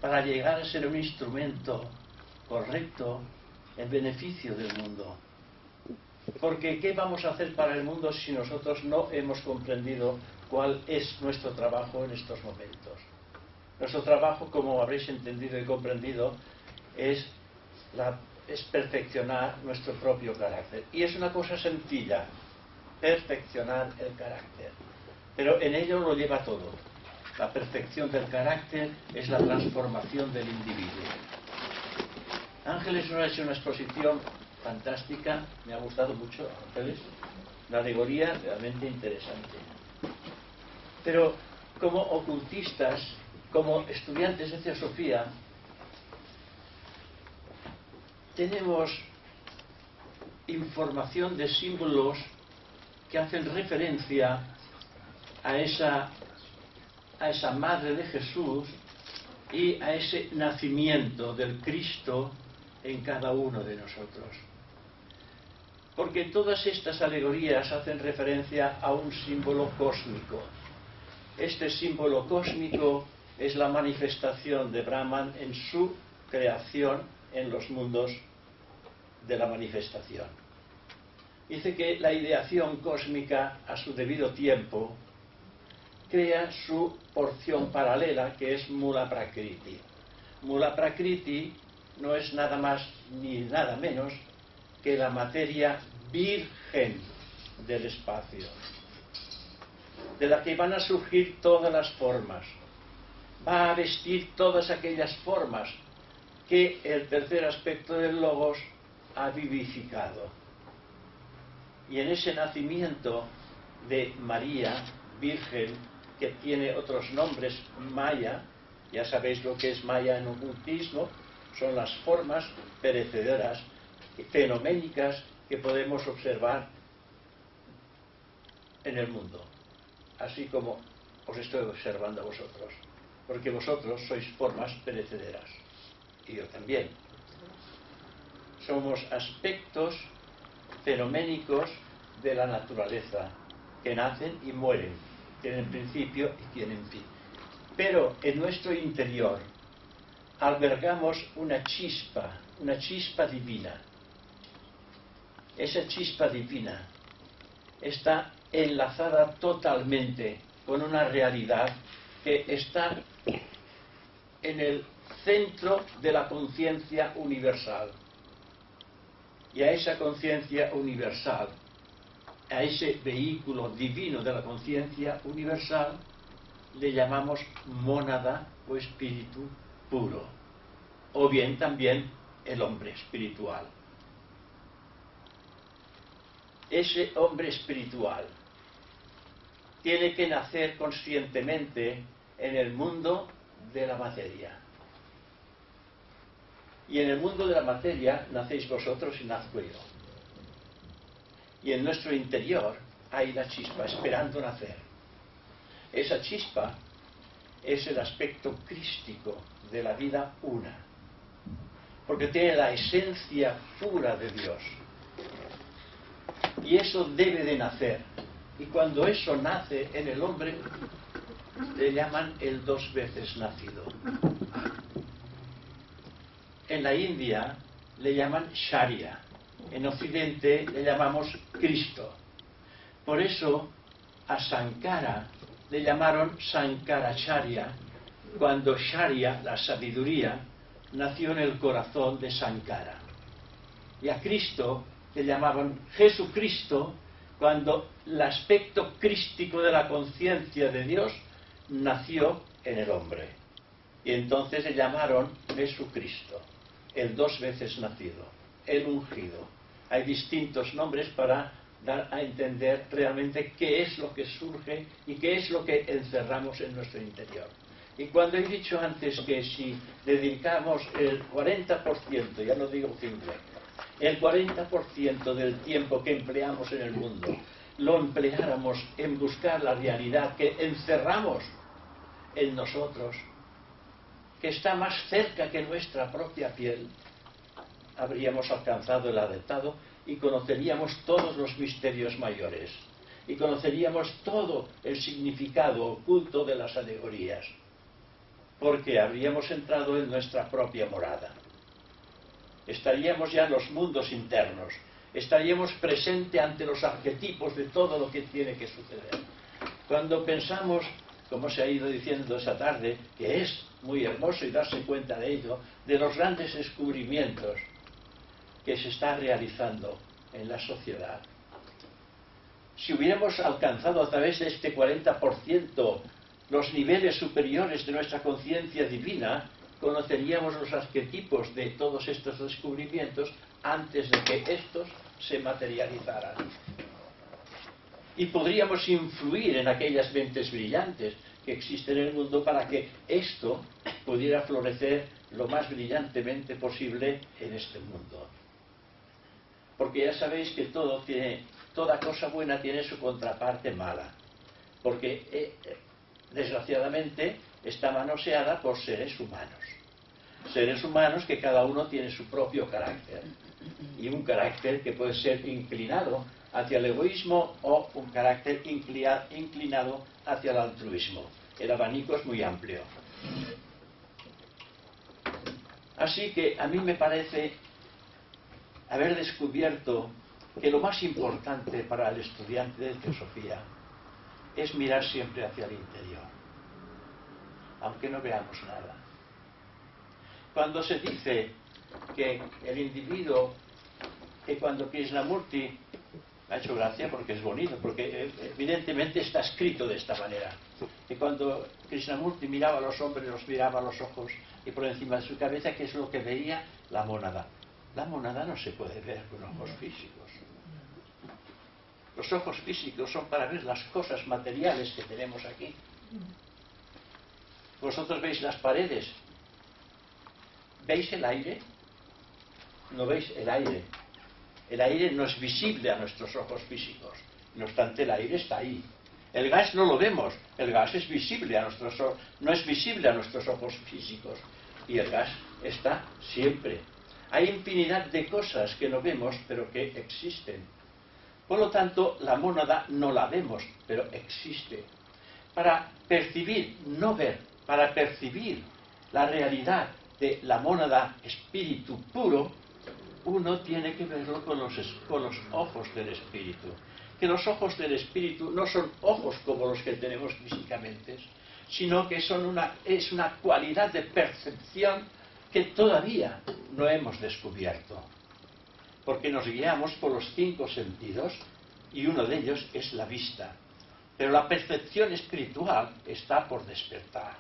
para llegar a ser un instrumento correcto en beneficio del mundo. Porque ¿qué vamos a hacer para el mundo si nosotros no hemos comprendido cuál es nuestro trabajo en estos momentos? Nuestro trabajo, como habréis entendido y comprendido, es perfeccionar nuestro propio carácter. Y es una cosa sencilla, perfeccionar el carácter. Pero en ello lo lleva todo. La perfección del carácter es la transformación del individuo. Ángeles nos ha hecho una exposición fantástica, me ha gustado mucho, Ángeles, una alegoría realmente interesante. Pero como ocultistas, como estudiantes de teosofía, tenemos información de símbolos que hacen referencia a esa madre de Jesús y a ese nacimiento del Cristo en cada uno de nosotros. Porque todas estas alegorías hacen referencia a un símbolo cósmico. Este símbolo cósmico es la manifestación de Brahman en su creación en los mundos de la manifestación. Dice que la ideación cósmica, a su debido tiempo, crea su porción paralela, que es Mula Prakriti. Mula Prakriti no es nada más ni nada menos que la materia virgen del espacio, de la que van a surgir todas las formas. Va a vestir todas aquellas formas que el tercer aspecto del Logos ha vivificado. Y en ese nacimiento de María, Virgen, que tiene otros nombres, Maya, ya sabéis lo que es Maya en ocultismo, son las formas perecederas, fenoménicas, que podemos observar en el mundo, así como os estoy observando a vosotros, porque vosotros sois formas perecederas, y yo también. Somos aspectos fenoménicos de la naturaleza, que nacen y mueren, tienen principio y tienen fin. Pero en nuestro interior albergamos una chispa divina. Esa chispa divina está enlazada totalmente con una realidad que está en el centro de la conciencia universal. Y a esa conciencia universal, a ese vehículo divino de la conciencia universal, le llamamos mónada o espíritu puro, o bien también el hombre espiritual. Ese hombre espiritual tiene que nacer conscientemente en el mundo de la materia. Y en el mundo de la materia nacéis vosotros y nazco yo. Y en nuestro interior hay la chispa esperando nacer. Esa chispa es el aspecto crístico de la vida una, porque tiene la esencia pura de Dios. Y eso debe de nacer. Y cuando eso nace en el hombre, le llaman el 2 veces nacido. En la India le llaman Sharia. En Occidente le llamamos Cristo. Por eso a Sankara le llamaron Sankaracharya, cuando Sharia, la sabiduría, nació en el corazón de Sankara. Y a Cristo le llamaban Jesucristo, cuando el aspecto crístico de la conciencia de Dios nació en el hombre. Y entonces le llamaron Jesucristo, el 2 veces nacido, el ungido. Hay distintos nombres para dar a entender realmente qué es lo que surge y qué es lo que encerramos en nuestro interior. Y cuando he dicho antes que si dedicamos el 40%, ya no digo 50%, el 40% del tiempo que empleamos en el mundo lo empleáramos en buscar la realidad que encerramos en nosotros, que está más cerca que nuestra propia piel, habríamos alcanzado el adeptado y conoceríamos todos los misterios mayores y conoceríamos todo el significado oculto de las alegorías, porque habríamos entrado en nuestra propia morada. Estaríamos ya en los mundos internos, estaríamos presentes ante los arquetipos de todo lo que tiene que suceder. Cuando pensamos, como se ha ido diciendo esa tarde, que es muy hermoso y darse cuenta de ello, de los grandes descubrimientos que se está realizando en la sociedad. Si hubiéramos alcanzado a través de este 40% los niveles superiores de nuestra conciencia divina, conoceríamos los arquetipos de todos estos descubrimientos antes de que estos se materializaran. Y podríamos influir en aquellas mentes brillantes que existen en el mundo para que esto pudiera florecer lo más brillantemente posible en este mundo. Porque ya sabéis que toda cosa buena tiene su contraparte mala. Porque desgraciadamente está manoseada por seres humanos. Seres humanos que cada uno tiene su propio carácter. Y un carácter que puede ser inclinado hacia el egoísmo o un carácter inclinado hacia el altruismo. El abanico es muy amplio. Así que a mí me parece haber descubierto que lo más importante para el estudiante de teosofía es mirar siempre hacia el interior, aunque no veamos nada. Cuando se dice que el individuo, que cuando Krishnamurti, me ha hecho gracia porque es bonito, porque evidentemente está escrito de esta manera, que cuando Krishnamurti miraba a los hombres, los miraba a los ojos y por encima de su cabeza, ¿qué es lo que veía? La mónada. La mónada no se puede ver con ojos físicos. Los ojos físicos son para ver las cosas materiales que tenemos aquí. Vosotros veis las paredes. ¿Veis el aire? No veis el aire. El aire no es visible a nuestros ojos físicos. No obstante, el aire está ahí. El gas no lo vemos. El gas es visible a nuestros ojos. No es visible a nuestros ojos físicos. Y el gas está siempre. Hay infinidad de cosas que no vemos, pero que existen. Por lo tanto, la mónada no la vemos, pero existe. Para percibir, no ver, para percibir la realidad de la mónada espíritu puro, uno tiene que verlo con los ojos del espíritu, que los ojos del espíritu no son ojos como los que tenemos físicamente, sino que es una cualidad de percepción que todavía no hemos descubierto, porque nos guiamos por los 5 sentidos y uno de ellos es la vista, pero la percepción espiritual está por despertar.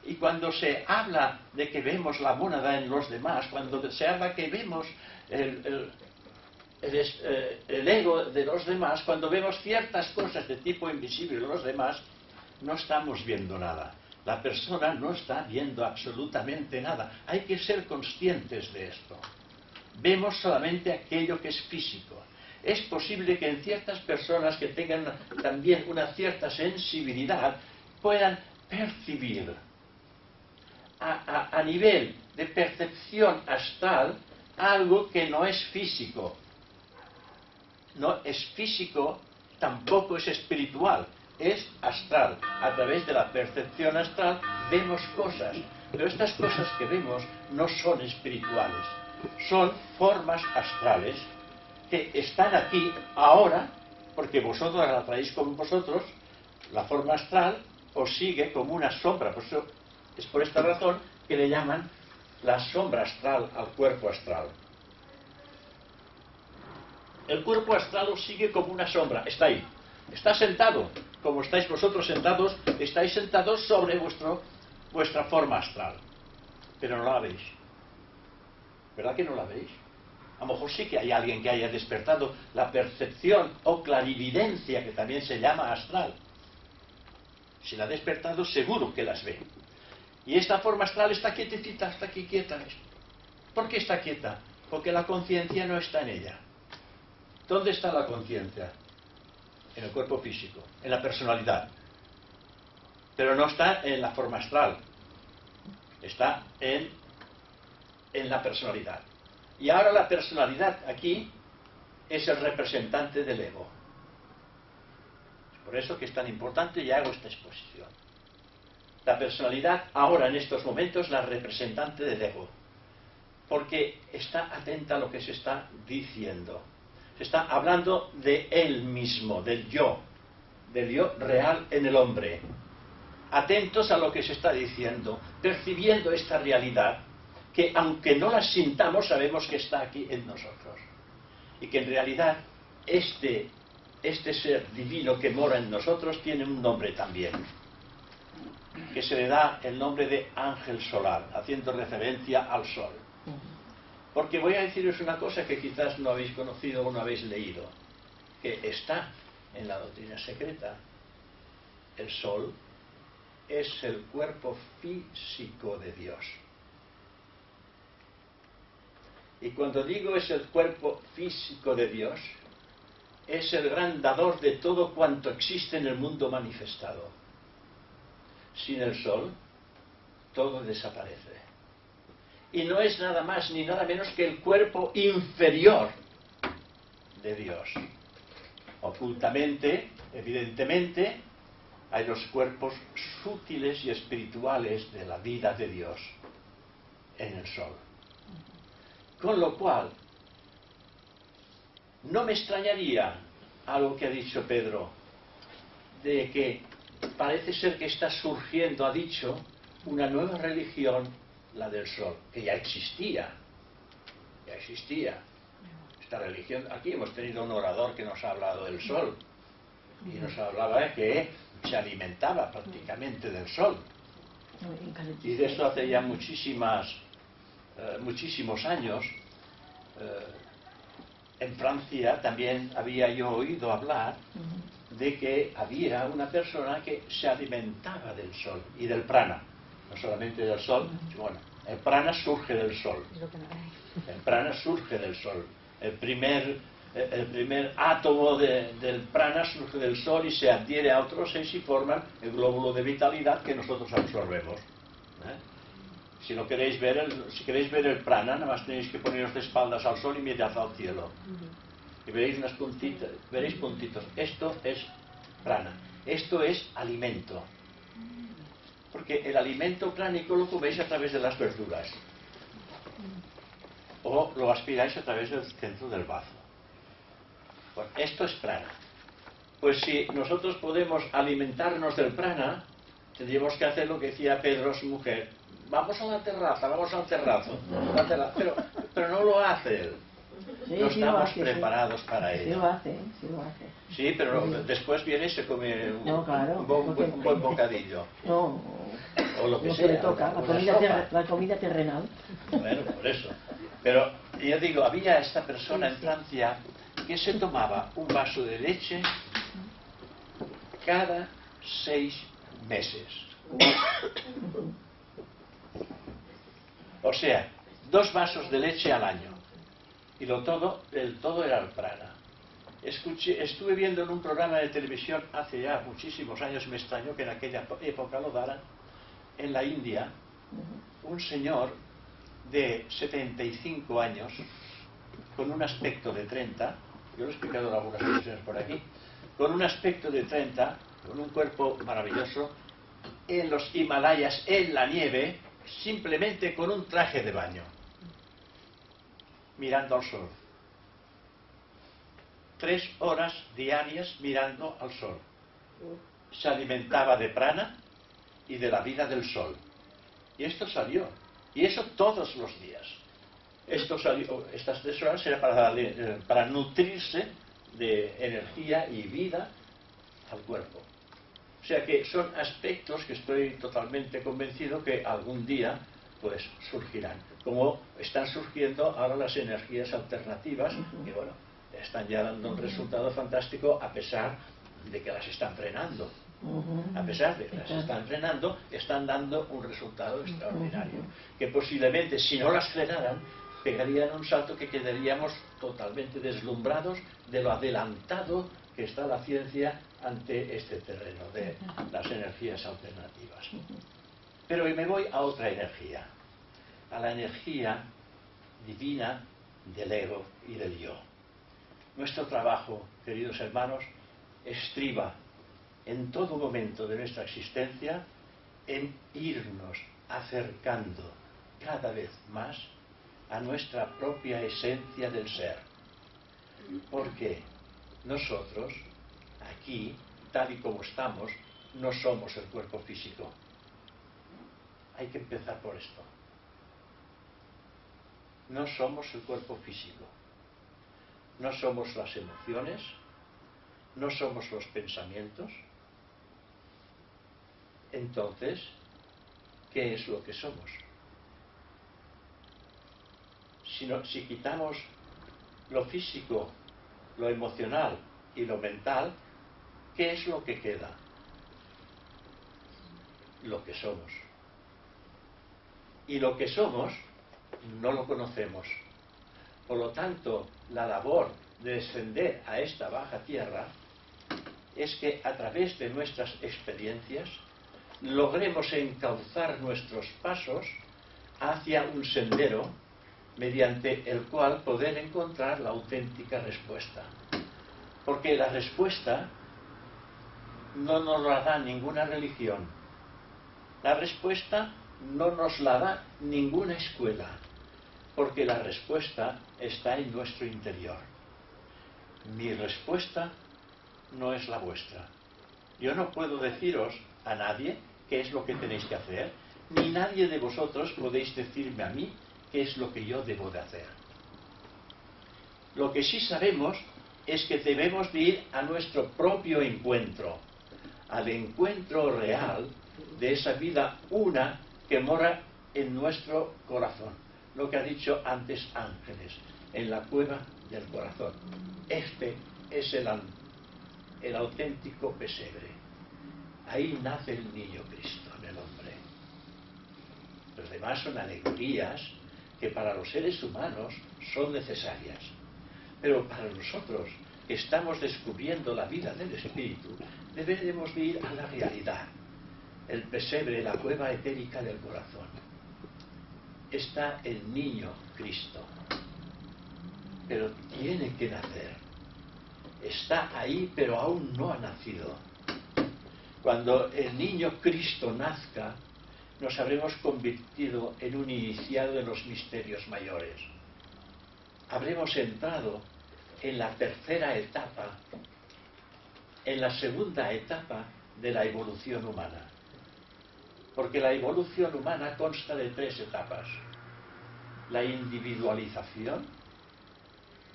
Y cuando se habla de que vemos la mónada en los demás, cuando se habla que vemos el ego de los demás, cuando vemos ciertas cosas de tipo invisible en los demás, no estamos viendo nada. La persona no está viendo absolutamente nada. Hay que ser conscientes de esto. Vemos solamente aquello que es físico. Es posible que en ciertas personas que tengan también una cierta sensibilidad puedan percibir a nivel de percepción astral algo que no es físico. No es físico, tampoco es espiritual, es astral. A través de la percepción astral vemos cosas, pero estas cosas que vemos no son espirituales, son formas astrales que están aquí ahora, porque vosotros la traéis con vosotros. La forma astral os sigue como una sombra, por eso es por esta razón que le llaman la sombra astral al cuerpo astral. El cuerpo astral os sigue como una sombra, está ahí, está sentado, como estáis vosotros sentados, estáis sentados sobre vuestra forma astral, pero no la veis. ¿Verdad que no la veis? A lo mejor sí que hay alguien que haya despertado la percepción o clarividencia, que también se llama astral. Si la ha despertado, seguro que las ve. Y esta forma astral está quietecita, está aquí quieta. ¿Por qué está quieta? Porque la conciencia no está en ella. ¿Dónde está la conciencia? En el cuerpo físico, en la personalidad. Pero no está en la forma astral. Está en la personalidad. Y ahora la personalidad aquí es el representante del ego. Por eso que es tan importante y hago esta exposición. La personalidad ahora en estos momentos es la representante del ego, porque está atenta a lo que se está diciendo. Se está hablando de él mismo, del yo real en el hombre. Atentos a lo que se está diciendo, percibiendo esta realidad, que aunque no la sintamos, sabemos que está aquí en nosotros. Y que en realidad este ser divino que mora en nosotros tiene un nombre también, que se le da el nombre de ángel solar, haciendo referencia al sol. Porque voy a deciros una cosa que quizás no habéis conocido o no habéis leído, que está en la doctrina secreta. El sol es el cuerpo físico de Dios. Y cuando digo es el cuerpo físico de Dios, es el gran dador de todo cuanto existe en el mundo manifestado. Sin el sol, todo desaparece. Y no es nada más ni nada menos que el cuerpo inferior de Dios. Ocultamente, evidentemente, hay los cuerpos sutiles y espirituales de la vida de Dios en el sol. Con lo cual, no me extrañaría algo que ha dicho Pedro, de que parece ser que está surgiendo, ha dicho, una nueva religión, la del sol, que ya existía. Esta religión, aquí hemos tenido un orador que nos ha hablado del sol, y nos hablaba de que se alimentaba prácticamente del sol. Y de eso hace ya muchísimos años. En Francia también había yo oído hablar de que había una persona que se alimentaba del sol y del prana, no solamente del sol. Bueno, el prana surge del sol. El prana surge del sol. El primer átomo del prana surge del sol y se adhiere a otros 6 y forman el glóbulo de vitalidad que nosotros absorbemos. Si queréis ver el prana, nada más tenéis que poneros de espaldas al sol y mirad al cielo. Y veréis puntitos. Esto es prana. Esto es alimento. Porque el alimento pránico lo coméis a través de las verduras. O lo aspiráis a través del centro del bazo. Bueno, esto es prana. Pues si nosotros podemos alimentarnos del prana, tendríamos que hacer lo que decía Pedro a su mujer: vamos a la terraza, vamos al terrazo. Pero no lo hace él. Sí, No sí lo estamos hace, preparados para Sí ello. lo hace, sí lo hace. Sí, pero después viene y se come No, claro, un buen bocadillo. No, O lo que lo que sea, le toca, una sopa. la comida terrenal. Bueno, por eso. Pero yo digo, había esta persona en Francia que se tomaba un vaso de leche cada 6 meses. O sea, 2 vasos de leche al año. Y el todo era el prana. Estuve viendo en un programa de televisión hace ya muchísimos años, me extrañó que en aquella época lo daran, en la India, un señor de 75 años, con un aspecto de 30, yo lo he explicado en algunas ocasiones por aquí, con un aspecto de 30, con un cuerpo maravilloso, en los Himalayas, en la nieve, simplemente con un traje de baño, mirando al sol. 3 horas diarias mirando al sol. Se alimentaba de prana y de la vida del sol. Y esto salió. Y eso todos los días. Esto salió, estas 3 horas era para nutrirse de energía y vida al cuerpo. O sea que son aspectos que estoy totalmente convencido que algún día pues surgirán. Como están surgiendo ahora las energías alternativas, que bueno, están ya dando un resultado fantástico a pesar de que las están frenando. A pesar de que las están frenando, están dando un resultado extraordinario. Que posiblemente, si no las frenaran, pegarían un salto que quedaríamos totalmente deslumbrados de lo adelantado que está la ciencia ante este terreno de las energías alternativas. Pero me voy a otra energía, a la energía divina del ego y del yo. Nuestro trabajo, queridos hermanos, estriba en todo momento de nuestra existencia en irnos acercando cada vez más a nuestra propia esencia del ser. Porque nosotros, aquí, tal y como estamos, no somos el cuerpo físico. Hay que empezar por esto. No somos el cuerpo físico. No somos las emociones, no somos los pensamientos. Entonces, ¿qué es lo que somos? Si quitamos lo físico, lo emocional y lo mental, ¿qué es lo que queda? Lo que somos. Y lo que somos no lo conocemos. Por lo tanto, la labor de descender a esta baja tierra es que a través de nuestras experiencias logremos encauzar nuestros pasos hacia un sendero mediante el cual poder encontrar la auténtica respuesta. Porque la respuesta no nos la da ninguna religión. La respuesta no nos la da ninguna escuela. Porque la respuesta está en nuestro interior. Mi respuesta no es la vuestra. Yo no puedo deciros a nadie qué es lo que tenéis que hacer, ni nadie de vosotros podéis decirme a mí qué es lo que yo debo de hacer. Lo que sí sabemos es que debemos de ir a nuestro propio encuentro, al encuentro real de esa vida una que mora en nuestro corazón. Lo que ha dicho antes Ángeles, en la cueva del corazón. Este es el auténtico pesebre. Ahí nace el niño Cristo en el hombre. Los demás son alegorías que para los seres humanos son necesarias. Pero para nosotros, que estamos descubriendo la vida del Espíritu, deberemos de ir a la realidad. El pesebre, la cueva etérica del corazón. Está el niño Cristo. Pero tiene que nacer. Está ahí, pero aún no ha nacido. Cuando el niño Cristo nazca, nos habremos convertido en un iniciado de los misterios mayores. Habremos entrado en la tercera etapa en la segunda etapa de la evolución humana. Porque la evolución humana consta de 3 etapas. La individualización,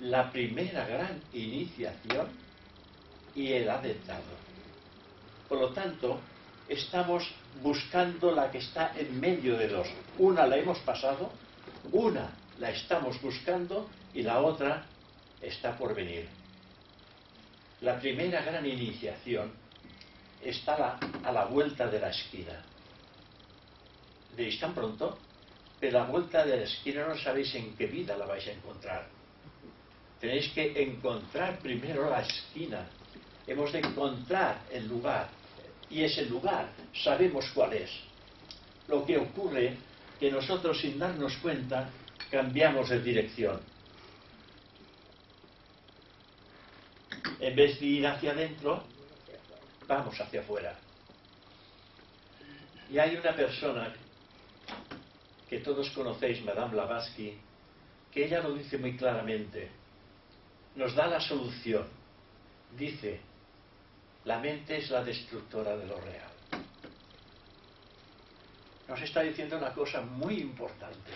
la primera gran iniciación y el adentrado. Por lo tanto, estamos buscando la que está en medio de 2. Una la hemos pasado, una la estamos buscando y la otra está por venir. La primera gran iniciación está a la vuelta de la esquina. Diréis, ¿tan pronto? Pero la vuelta de la esquina no sabéis en qué vida la vais a encontrar. Tenéis que encontrar primero la esquina. Hemos de encontrar el lugar. Y ese lugar sabemos cuál es. Lo que ocurre que nosotros, sin darnos cuenta, cambiamos de dirección. En vez de ir hacia adentro, vamos hacia afuera. Y hay una persona que todos conocéis, Madame Blavatsky, que ella lo dice muy claramente. Nos da la solución. Dice, la mente es la destructora de lo real. Nos está diciendo una cosa muy importante.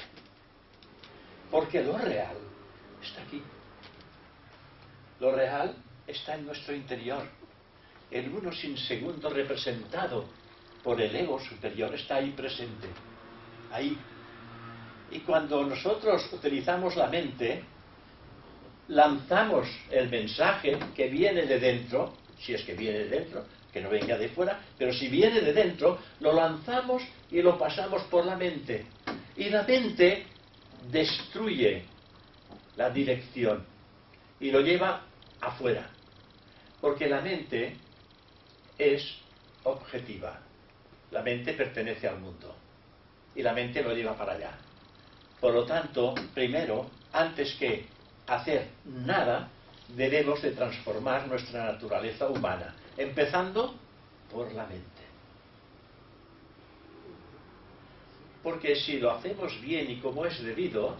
Porque lo real está aquí. Lo real está en nuestro interior. El uno sin segundo representado por el ego superior está ahí presente. Ahí. Y cuando nosotros utilizamos la mente, lanzamos el mensaje que viene de dentro, si es que viene de dentro, que no venga de fuera, pero si viene de dentro, lo lanzamos y lo pasamos por la mente. Y la mente destruye la dirección y lo lleva afuera. Porque la mente es objetiva. La mente pertenece al mundo. Y la mente lo lleva para allá. Por lo tanto, primero, antes que hacer nada, debemos de transformar nuestra naturaleza humana, empezando por la mente. Porque si lo hacemos bien y como es debido,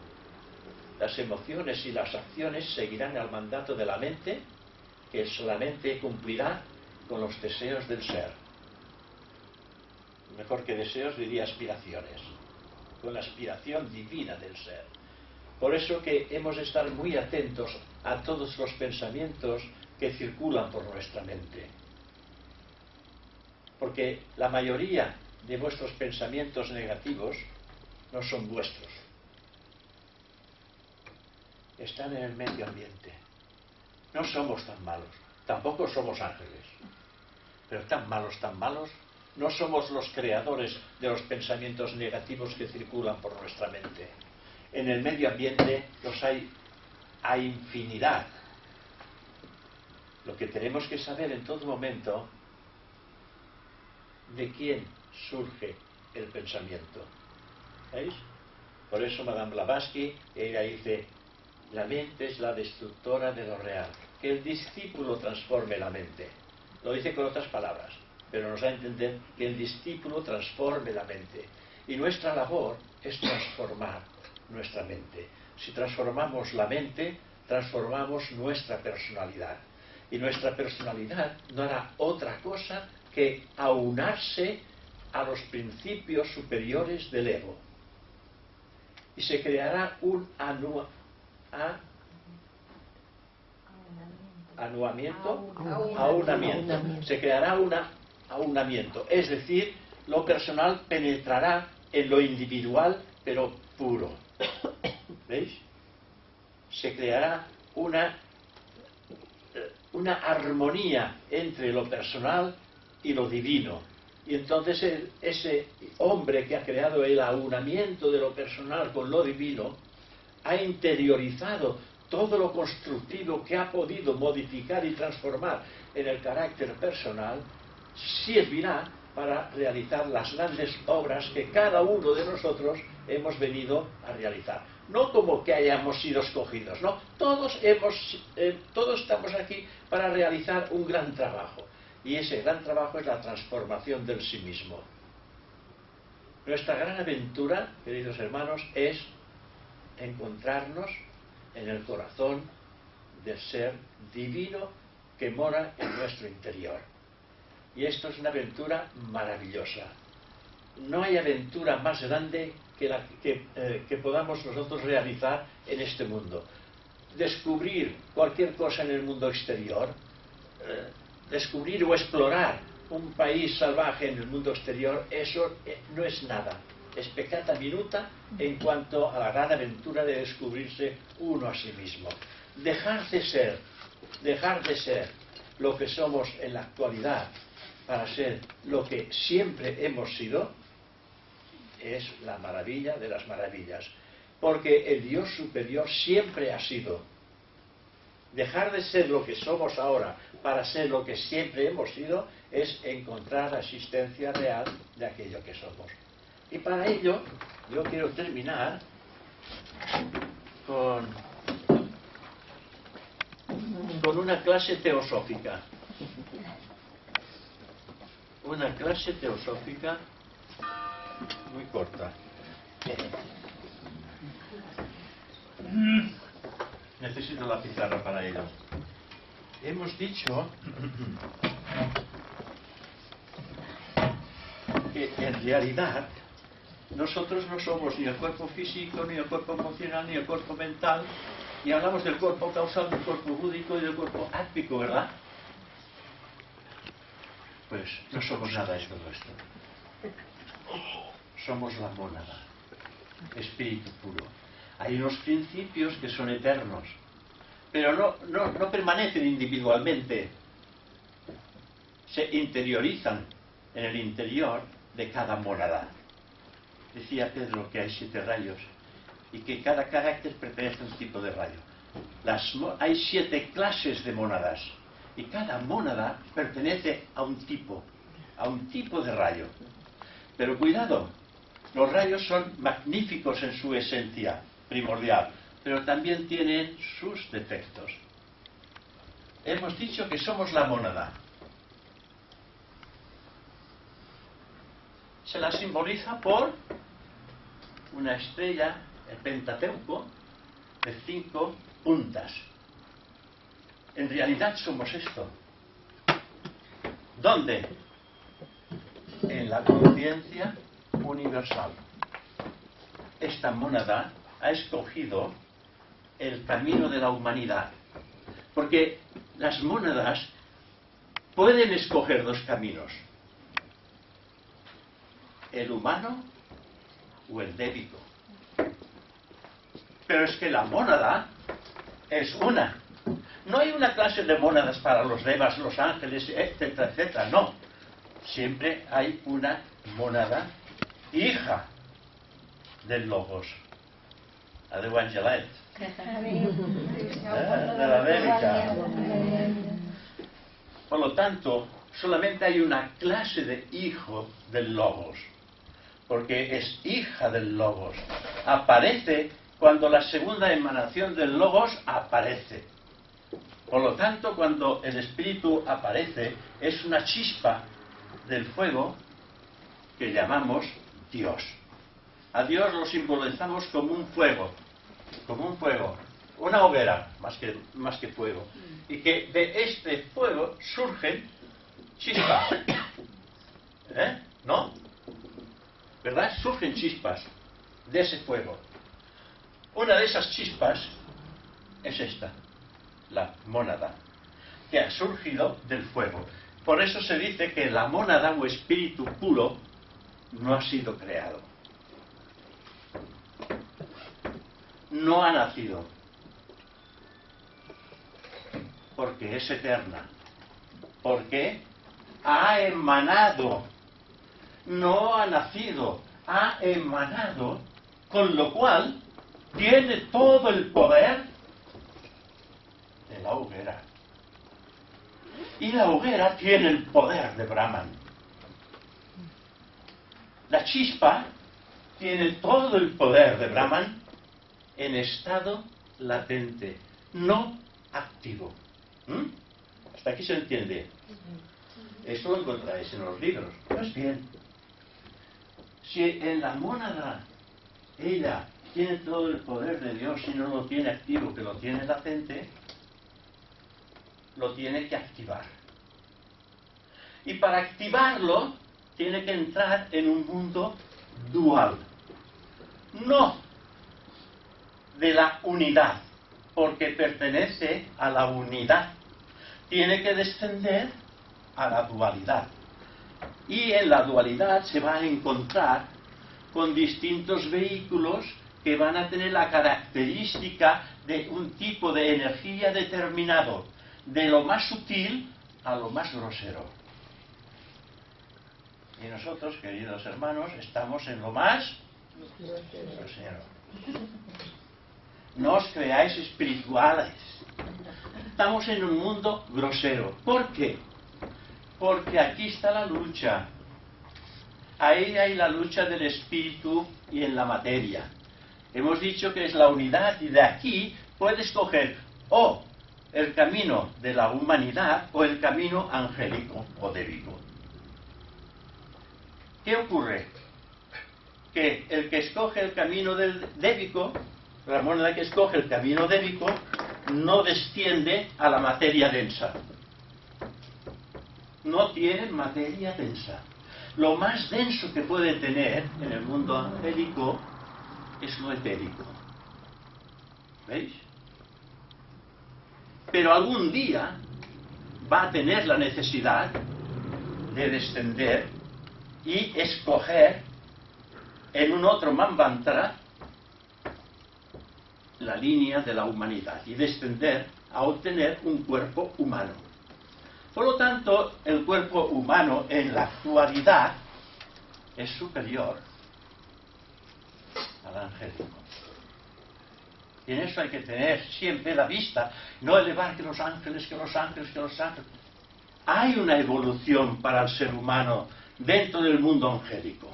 las emociones y las acciones seguirán al mandato de la mente, que solamente cumplirá con los deseos del ser. Mejor que deseos diría aspiraciones, con la aspiración divina del ser. Por eso que hemos de estar muy atentos a todos los pensamientos que circulan por nuestra mente. Porque la mayoría de vuestros pensamientos negativos no son vuestros. Están en el medio ambiente. No somos tan malos. Tampoco somos ángeles. Pero tan malos, no somos los creadores de los pensamientos negativos que circulan por nuestra mente. En el medio ambiente los hay a infinidad. Lo que tenemos que saber en todo momento, de quién surge el pensamiento. ¿Veis? Por eso Madame Blavatsky, ella dice, la mente es la destructora de lo real. Que el discípulo transforme la mente. Lo dice con otras palabras, pero nos da a entender que el discípulo transforme la mente. Y nuestra labor es transformar nuestra mente. Si transformamos la mente, transformamos nuestra personalidad. Y nuestra personalidad no hará otra cosa que aunarse a los principios superiores del ego. Y se creará un aunamiento. Se creará un aunamiento. Es decir, lo personal penetrará en lo individual, pero puro. ¿Veis? Se creará una armonía entre lo personal y lo divino. Y entonces ese hombre que ha creado el aunamiento de lo personal con lo divino ha interiorizado todo lo constructivo que ha podido modificar y transformar en el carácter personal, servirá para realizar las grandes obras que cada uno de nosotros hemos venido a realizar. No como que hayamos sido escogidos, no, todos estamos aquí para realizar un gran trabajo. Y ese gran trabajo es la transformación del sí mismo. Nuestra gran aventura, queridos hermanos, es encontrarnos en el corazón del ser divino que mora en nuestro interior. Y esto es una aventura maravillosa. No hay aventura más grande que podamos nosotros realizar en este mundo. Descubrir cualquier cosa en el mundo exterior, descubrir o explorar un país salvaje en el mundo exterior, eso no es nada. Es peccata minuta en cuanto a la gran aventura de descubrirse uno a sí mismo. Dejar de ser lo que somos en la actualidad para ser lo que siempre hemos sido, es la maravilla de las maravillas. Porque el Dios superior siempre ha sido. Dejar de ser lo que somos ahora para ser lo que siempre hemos sido es encontrar la existencia real de aquello que somos. Y para ello yo quiero terminar con una clase teosófica. Una clase teosófica muy corta. Necesito la pizarra para ello. Hemos dicho que en realidad nosotros no somos ni el cuerpo físico, ni el cuerpo emocional, ni el cuerpo mental, y hablamos del cuerpo causal, del cuerpo búdico y del cuerpo átmico, ¿verdad? Pues no somos nada de todo esto. Somos la mónada, espíritu puro. Hay unos principios que son eternos, pero no permanecen individualmente, se interiorizan en el interior de cada mónada. Decía Pedro que hay 7 rayos y que cada carácter pertenece a un tipo de rayo. Hay 7 clases de mónadas y cada mónada pertenece a un tipo de rayo. Pero cuidado, los rayos son magníficos en su esencia primordial, pero también tienen sus defectos. Hemos dicho que somos la mónada. Se la simboliza por una estrella, el Pentateuco, de 5 puntas. En realidad somos esto. ¿Dónde? En la conciencia universal. Esta mónada ha escogido el camino de la humanidad, porque las mónadas pueden escoger 2 caminos: el humano o el débico. Pero es que la mónada es una. No hay una clase de mónadas para los devas, los ángeles, etcétera, etcétera. No. Siempre hay una mónada hija del Logos. Adeu Angelet. De la Bélica. Por lo tanto, solamente hay una clase de hijo del Logos, porque es hija del Logos. Aparece cuando la segunda emanación del Logos aparece. Por lo tanto, cuando el Espíritu aparece, es una chispa del fuego que llamamos Dios. A Dios lo simbolizamos como un fuego, una hoguera, más que fuego. Y que de este fuego surgen chispas. ¿No? ¿Verdad? Surgen chispas de ese fuego. Una de esas chispas es esta, la mónada, que ha surgido del fuego. Por eso se dice que la mónada o espíritu puro no ha sido creado. No ha nacido. Porque es eterna. Porque ha emanado. No ha nacido, ha emanado, con lo cual tiene todo el poder de la hoguera. Y la hoguera tiene el poder de Brahman. La chispa tiene todo el poder de Brahman en estado latente, no activo. ¿Hasta aquí se entiende? Eso lo encontráis en los libros. Pues bien, si en la mónada ella tiene todo el poder de Dios y no lo tiene activo, que lo tiene latente, lo tiene que activar. Y para activarlo, tiene que entrar en un mundo dual. No de la unidad, porque pertenece a la unidad. Tiene que descender a la dualidad. Y en la dualidad se va a encontrar con distintos vehículos que van a tener la característica de un tipo de energía determinado, de lo más sutil a lo más grosero. Y nosotros, queridos hermanos, estamos en lo más grosero. No os creáis espirituales. Estamos en un mundo grosero. ¿Por qué? Porque aquí está la lucha. Ahí hay la lucha del espíritu y en la materia. Hemos dicho que es la unidad y de aquí puedes coger o el camino de la humanidad o el camino angélico o débico. ¿Qué ocurre? Que el que escoge el camino del débico, la moneda que escoge el camino débico, no desciende a la materia densa. No tiene materia densa. Lo más denso que puede tener en el mundo angélico es lo etérico. ¿Veis? Pero algún día va a tener la necesidad de descender y escoger en un otro Manvantara la línea de la humanidad y descender a obtener un cuerpo humano. Por lo tanto, el cuerpo humano en la actualidad es superior al angélico. Y en eso hay que tener siempre la vista, no elevar que los ángeles, que los ángeles, que los ángeles. Hay una evolución para el ser humano dentro del mundo angélico.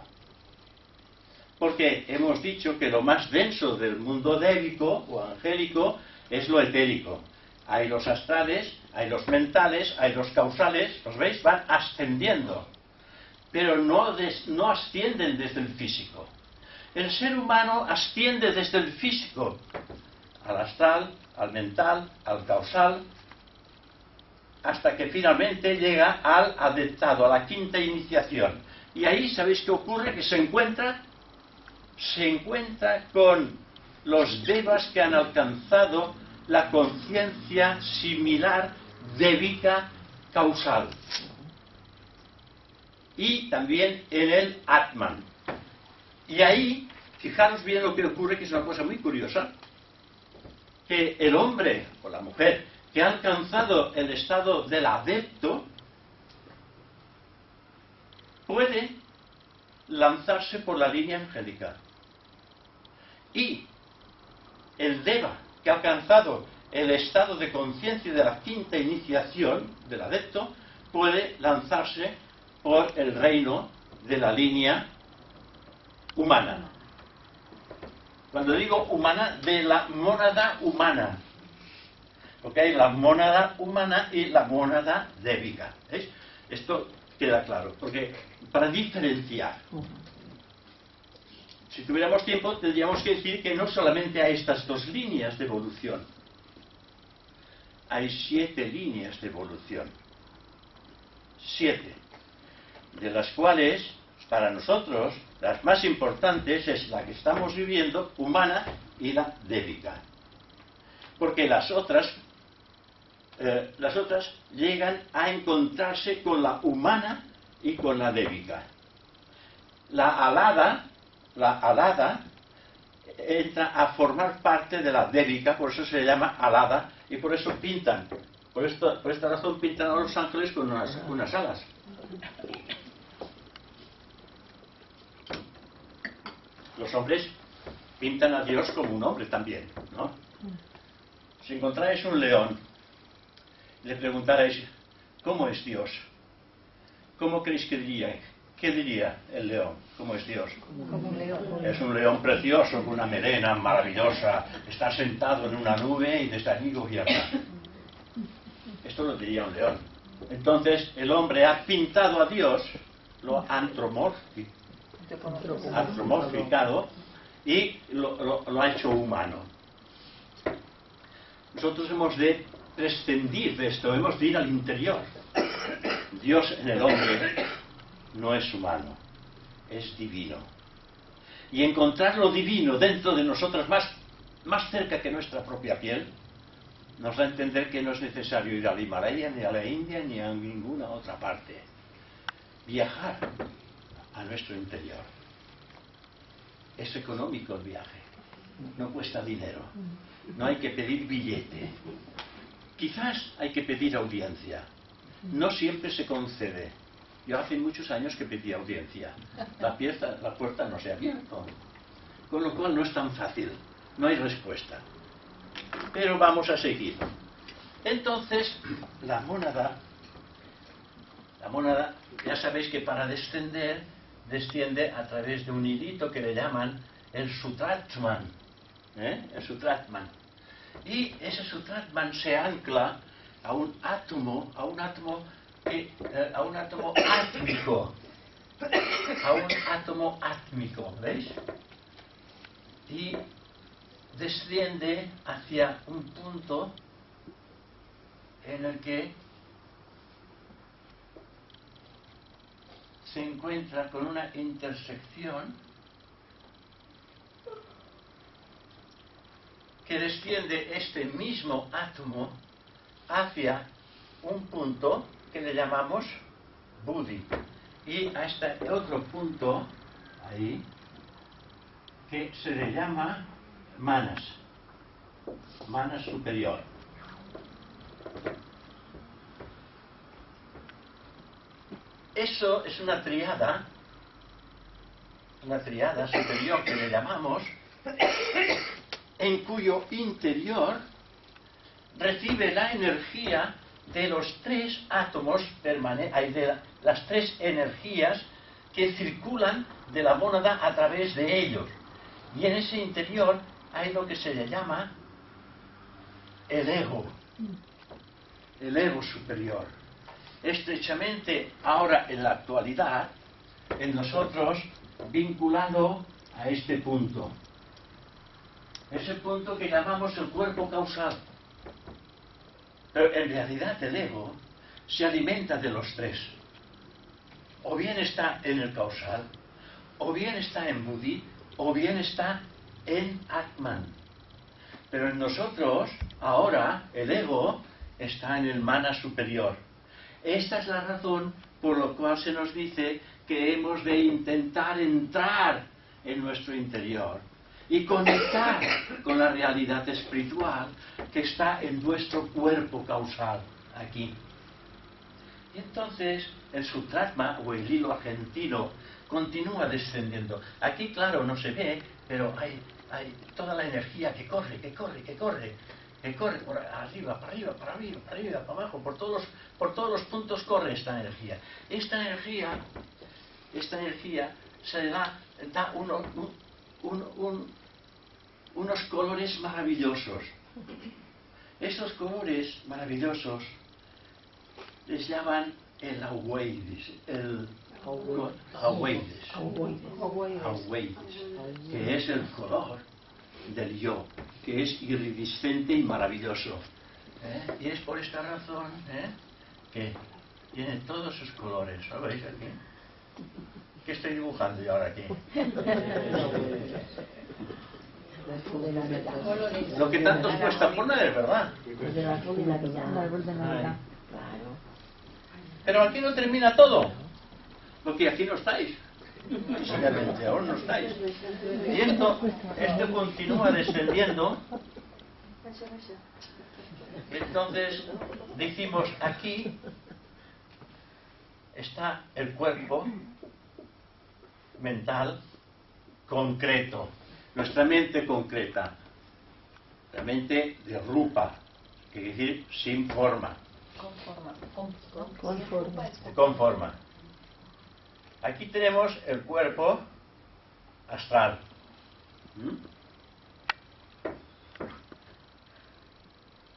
Porque hemos dicho que lo más denso del mundo débico o angélico es lo etérico. Hay los astrales, hay los mentales, hay los causales, ¿los veis? Van ascendiendo. Pero no ascienden desde el físico. El ser humano asciende desde el físico al astral, al mental, al causal, hasta que finalmente llega al adeptado, a la quinta iniciación. Y ahí, ¿sabéis qué ocurre? Que se encuentra con los devas que han alcanzado la conciencia similar débica causal. Y también en el Atman. Y ahí, fijaros bien lo que ocurre, que es una cosa muy curiosa, que el hombre o la mujer que ha alcanzado el estado del adepto puede lanzarse por la línea angélica. Y el deva que ha alcanzado el estado de conciencia de la quinta iniciación del adepto puede lanzarse por el reino de la línea humana. Cuando digo humana, de la mónada humana. Porque hay la mónada humana y la mónada débica. ¿Veis? Esto queda claro, porque para diferenciar. Si tuviéramos tiempo, tendríamos que decir que no solamente hay estas dos líneas de evolución. Hay 7 líneas de evolución. 7. De las cuales, para nosotros, las más importantes es la que estamos viviendo, humana, y la débica. Porque las otras llegan a encontrarse con la humana y con la débica. La alada entra a formar parte de la débica, por eso se le llama alada, y por eso pintan. Por esta razón pintan a los ángeles con unas alas. Los hombres pintan a Dios como un hombre también, ¿no? Si encontráis un león, le preguntarais, ¿cómo es Dios? ¿Cómo creéis que diría? ¿Qué diría el león? ¿Cómo es Dios? Como un león. Es un león precioso, con una melena maravillosa, está sentado en una nube y desde allí gobierna. Esto lo diría un león. Entonces, el hombre ha pintado a Dios, lo ha antropomorficado y lo ha hecho humano. Nosotros hemos de prescindir de esto, hemos de ir al interior. Dios en el hombre no es humano, es divino. Y encontrar lo divino dentro de nosotros, más cerca que nuestra propia piel, nos da a entender que no es necesario ir al Himalaya, ni a la India, ni a ninguna otra parte. Viajar a nuestro interior. Es económico el viaje, no cuesta dinero, no hay que pedir billete. Quizás hay que pedir audiencia, no siempre se concede. Yo hace muchos años que pedí audiencia, la puerta no se ha abierto, con lo cual no es tan fácil, no hay respuesta. Pero vamos a seguir. Entonces, la mónada, ya sabéis que para descender, desciende a través de un hilito que le llaman el Sutratman. El Sutratman. Y ese Sutratman se ancla a un átomo átmico, ¿veis? Y desciende hacia un punto en el que se encuentra con una intersección que desciende este mismo átomo hacia un punto que le llamamos Buddhi, y a este otro punto ahí que se le llama Manas superior. Eso es una triada superior que le llamamos, en cuyo interior recibe la energía de los tres átomos de las tres energías que circulan de la mónada a través de ellos. Y en ese interior hay lo que se le llama el ego superior. Estrechamente ahora en la actualidad, en nosotros, vinculado a este punto. Ese punto que llamamos el cuerpo causal. Pero en realidad el ego se alimenta de los tres. O bien está en el causal, o bien está en Buddhi, o bien está en Atman. Pero en nosotros, ahora, el ego está en el mana superior. Esta es la razón por la cual se nos dice que hemos de intentar entrar en nuestro interior y conectar con la realidad espiritual que está en nuestro cuerpo causal, aquí. Y entonces el Sutratma, o el hilo argentino, continúa descendiendo. Aquí, claro, no se ve, pero hay toda la energía que corre por arriba, para arriba, para arriba, para arriba, para abajo, por todos los puntos corre esta energía. Esta energía se le da unos colores maravillosos. Estos colores maravillosos les llaman el Aueidis, que es el color del yo, que es iridiscente y maravilloso. Y es por esta razón que tiene todos sus colores. ¿Lo veis aquí? ¿Qué estoy dibujando yo ahora aquí? Lo que tanto os cuesta poner, ¿verdad? Pero aquí no termina todo, porque aquí no estáis. Obviamente, aún no estáis. Y esto continúa descendiendo. Entonces, decimos, aquí está el cuerpo mental concreto, nuestra mente concreta, la mente de rupa, que quiere decir sin forma. Con forma. Aquí tenemos el cuerpo astral.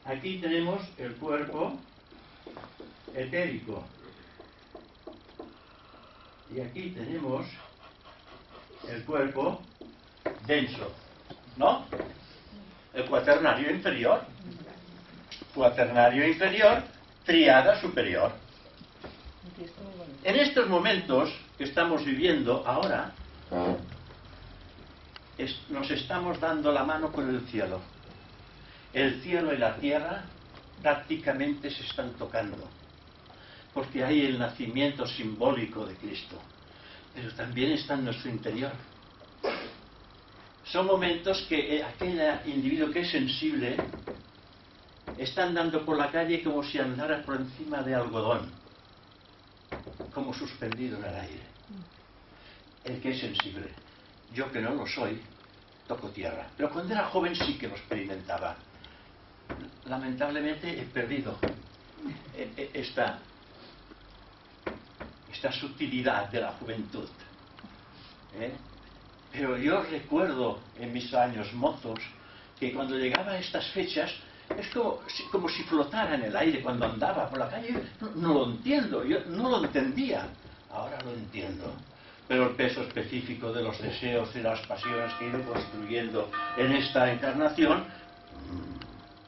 Aquí tenemos el cuerpo etérico. Y aquí tenemos el cuerpo denso, ¿no? El cuaternario inferior. cuaternario inferior, tríada superior. En estos momentos que estamos viviendo ahora, nos estamos dando la mano con el cielo. El cielo y la tierra prácticamente se están tocando, porque hay el nacimiento simbólico de Cristo, pero también está en nuestro interior. Son momentos que aquel individuo que es sensible está andando por la calle como si andara por encima de algodón, como suspendido en el aire. El que es sensible. Yo, que no lo soy, toco tierra. Pero cuando era joven sí que lo experimentaba. Lamentablemente he perdido esta sutilidad de la juventud. Pero yo recuerdo en mis años mozos que cuando llegaba a estas fechas es como si flotara en el aire cuando andaba por la calle. No lo entiendo, yo no lo entendía. Ahora lo entiendo. Pero el peso específico de los deseos y las pasiones que he ido construyendo en esta encarnación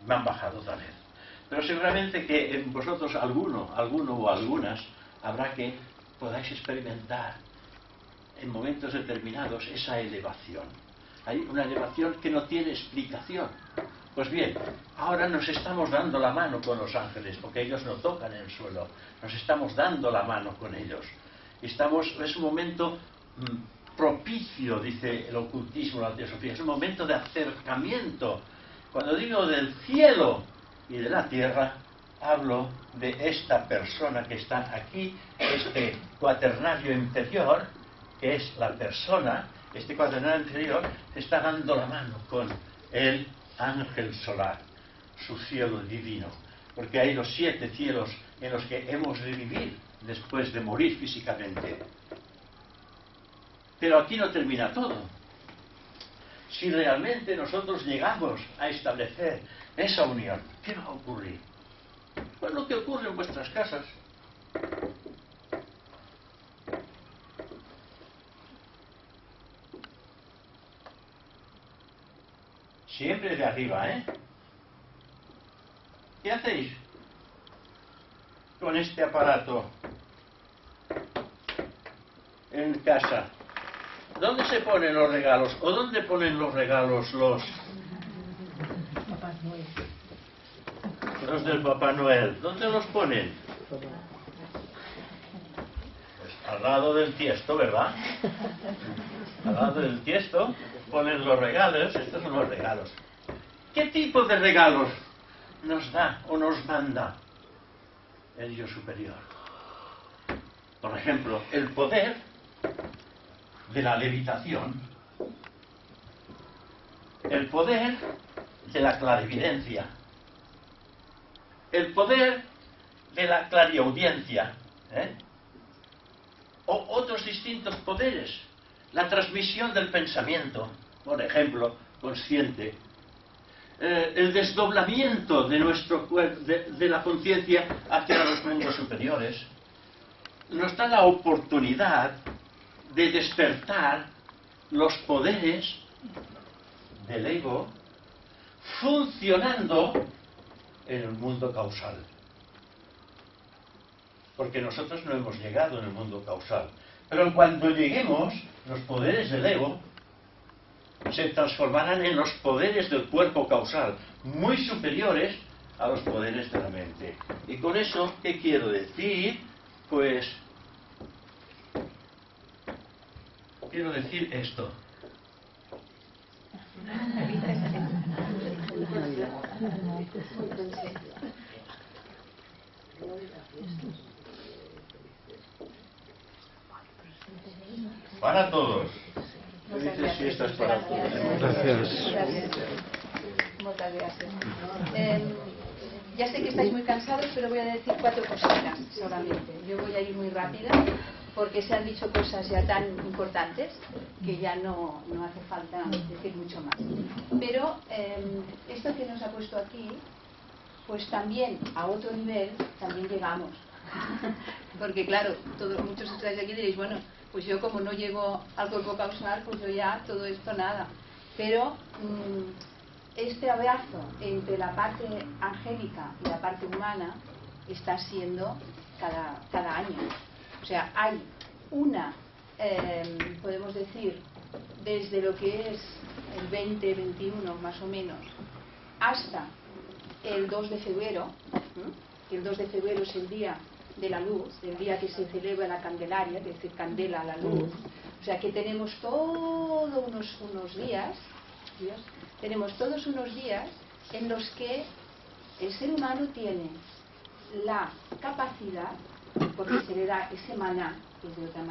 me han bajado otra vez. Pero seguramente que en vosotros alguno o algunas habrá que podáis experimentar en momentos determinados esa elevación. Hay una elevación que no tiene explicación. Pues bien, ahora nos estamos dando la mano con los ángeles, porque ellos no tocan el suelo. Nos estamos dando la mano con ellos. Es un momento propicio, dice el ocultismo, la teosofía. Es un momento de acercamiento. Cuando digo del cielo y de la tierra, hablo de esta persona que está aquí, este cuaternario inferior, que es la persona, este cuaternario inferior, se está dando la mano con el ángel solar, su cielo divino. Porque hay los 7 cielos en los que hemos de vivir después de morir físicamente. Pero aquí no termina todo. Si realmente nosotros llegamos a establecer esa unión, ¿qué va a ocurrir? Pues lo que ocurre en vuestras casas. Siempre de arriba, ¿eh? ¿Qué hacéis con este aparato en casa? ¿Dónde se ponen los regalos? ¿O dónde ponen los regalos los del Papá Noel? ¿Dónde los ponen? Pues al lado del tiesto, ¿verdad? Al lado del tiesto ponen los regalos. Estos son los regalos. ¿Qué tipo de regalos nos da o nos manda el yo superior? Por ejemplo, el poder de la levitación, el poder de la clarividencia, el poder de la clariaudiencia, o otros distintos poderes, la transmisión del pensamiento, por ejemplo, consciente, el desdoblamiento de nuestro de la conciencia hacia los mundos superiores, nos da la oportunidad de despertar los poderes del ego funcionando en el mundo causal. Porque nosotros no hemos llegado en el mundo causal. Pero en cuanto lleguemos, los poderes del ego se transformarán en los poderes del cuerpo causal, muy superiores a los poderes de la mente. Y con eso, ¿qué quiero decir? Pues quiero decir esto. Para todos. Dices si esto es para todos. Gracias. Muchas gracias. Ya sé que estáis muy cansados, pero voy a decir 4 cositas solamente. Yo voy a ir muy rápida porque se han dicho cosas ya tan importantes que ya no hace falta decir mucho más. Pero esto que nos ha puesto aquí, pues también a otro nivel también llegamos. Porque claro, muchos estáis aquí y diréis, bueno, pues yo como no llego al cuerpo causal, pues yo ya todo esto nada. Pero este abrazo entre la parte angélica y la parte humana está siendo cada año. O sea, hay una, podemos decir, desde lo que es el 2021 más o menos, hasta el 2 de febrero, que el 2 de febrero es el día de la luz, el día que se celebra la Candelaria, que se candela la luz. O sea que tenemos todos unos días, tenemos todos unos días en los que el ser humano tiene la capacidad, porque se le da ese maná, que es de otra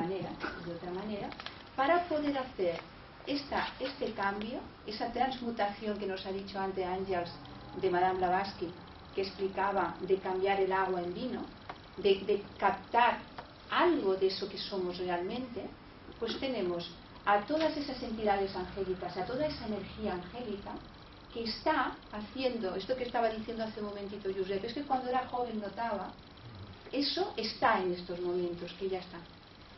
manera, para poder hacer este cambio, esa transmutación que nos ha dicho antes Ángels de Madame Blavatsky, que explicaba de cambiar el agua en vino, de captar algo de eso que somos realmente. Pues tenemos a todas esas entidades angélicas, a toda esa energía angélica que está haciendo, esto que estaba diciendo hace un momentito Josep, es que cuando era joven notaba, eso está en estos momentos, que ya está.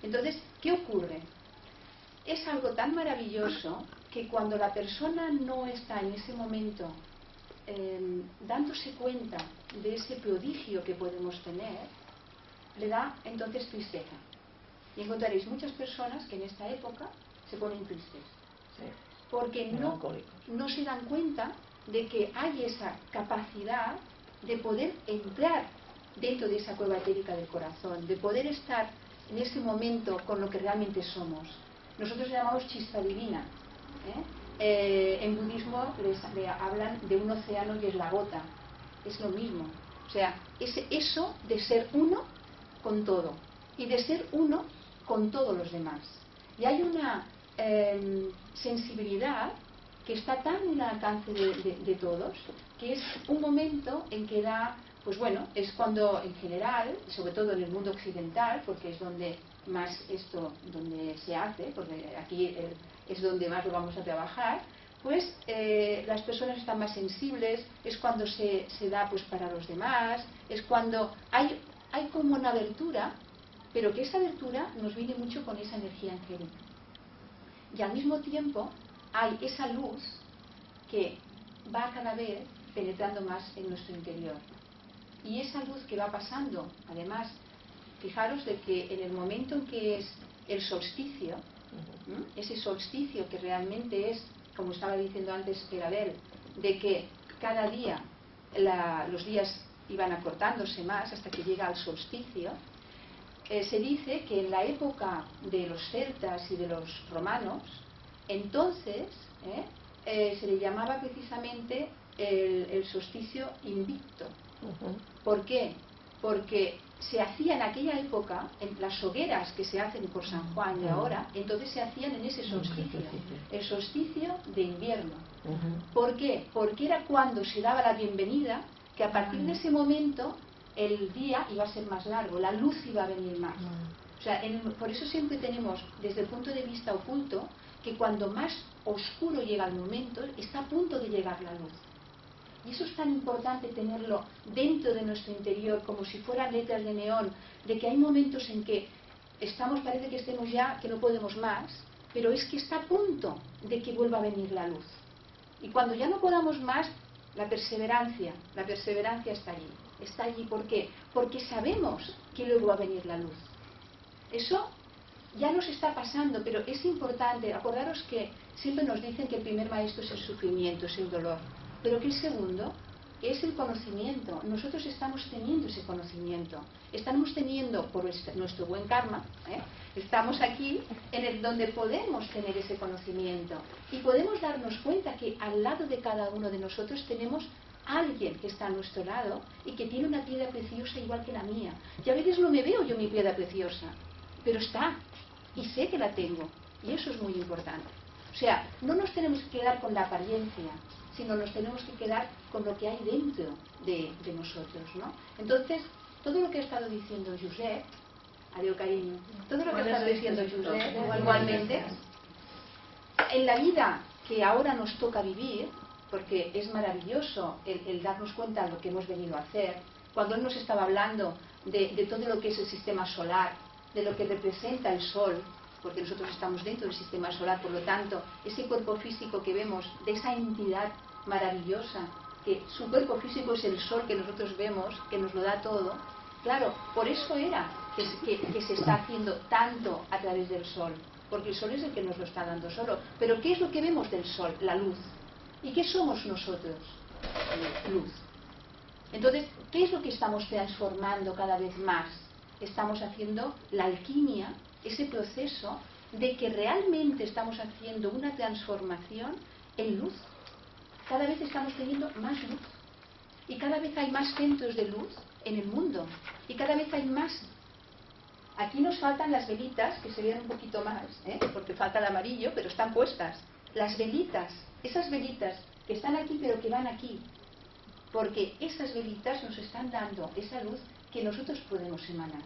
Entonces, ¿qué ocurre? Es algo tan maravilloso que cuando la persona no está en ese momento dándose cuenta de ese prodigio que podemos tener, le da entonces tristeza. Y encontraréis muchas personas que en esta época se ponen tristes, porque no se dan cuenta de que hay esa capacidad de poder entrar dentro de esa cueva etérica del corazón, de poder estar en ese momento con lo que realmente somos. Nosotros le llamamos chispa divina. En budismo le hablan de un océano y es la gota. Es lo mismo. O sea, es eso de ser uno con todo y de ser uno con todos los demás. Y hay una sensibilidad que está tan al alcance de todos, que es un momento en que da, pues bueno, es cuando en general, sobre todo en el mundo occidental, porque es donde más esto, donde se hace, porque aquí es donde más lo vamos a trabajar, pues las personas están más sensibles, es cuando se da pues para los demás, es cuando hay como una abertura, pero que esa abertura nos viene mucho con esa energía angélica. Y al mismo tiempo hay esa luz que va cada vez penetrando más en nuestro interior. Y esa luz que va pasando, además, fijaros de que en el momento en que es el solsticio, ese solsticio que realmente es, como estaba diciendo antes Perabel, de que cada día los días iban acortándose más hasta que llega al solsticio, se dice que en la época de los celtas y de los romanos, entonces se le llamaba precisamente el solsticio invicto. ¿Por qué? Porque se hacía en aquella época, en las hogueras que se hacen por San Juan de ahora, entonces se hacían en ese solsticio, el solsticio de invierno. ¿Por qué? Porque era cuando se daba la bienvenida, que a partir de ese momento el día iba a ser más largo, la luz iba a venir más. O sea, por eso siempre tenemos, desde el punto de vista oculto, que cuando más oscuro llega el momento, está a punto de llegar la luz. Y eso es tan importante tenerlo dentro de nuestro interior, como si fueran letras de neón, de que hay momentos en que parece que estemos ya, que no podemos más, pero es que está a punto de que vuelva a venir la luz. Y cuando ya no podamos más, la perseverancia está allí. Está allí, ¿por qué? Porque sabemos que luego va a venir la luz. Eso ya nos está pasando, pero es importante. Acordaros que siempre nos dicen que el primer maestro es el sufrimiento, es el dolor, pero que el segundo es el conocimiento. Nosotros estamos teniendo ese conocimiento, estamos teniendo por nuestro buen karma, estamos aquí donde podemos tener ese conocimiento y podemos darnos cuenta que al lado de cada uno de nosotros tenemos alguien que está a nuestro lado y que tiene una piedra preciosa igual que la mía. Y a veces no me veo yo mi piedra preciosa, pero está, y sé que la tengo, y eso es muy importante. O sea, no nos tenemos que quedar con la apariencia, sino nos tenemos que quedar con lo que hay dentro de nosotros, ¿no? Entonces, todo lo que ha estado diciendo Josep, adiós cariño, todo lo que ha estado diciendo Josep, igualmente, en la vida que ahora nos toca vivir, porque es maravilloso el darnos cuenta de lo que hemos venido a hacer, cuando él nos estaba hablando de todo lo que es el sistema solar, de lo que representa el Sol, porque nosotros estamos dentro del sistema solar, por lo tanto, ese cuerpo físico que vemos, de esa entidad maravillosa, que su cuerpo físico es el sol que nosotros vemos, que nos lo da todo. Claro, por eso era que se está haciendo tanto a través del sol, porque el sol es el que nos lo está dando solo. Pero ¿qué es lo que vemos del sol? La luz. ¿Y qué somos nosotros? Luz. Entonces, ¿qué es lo que estamos transformando cada vez más? Estamos haciendo la alquimia, ese proceso de que realmente estamos haciendo una transformación en luz. Cada vez estamos teniendo más luz. Y cada vez hay más centros de luz en el mundo. Y cada vez hay más. Aquí nos faltan las velitas, que se vean un poquito más, porque falta el amarillo, pero están puestas. Las velitas, esas velitas que están aquí, pero que van aquí. Porque esas velitas nos están dando esa luz que nosotros podemos emanar.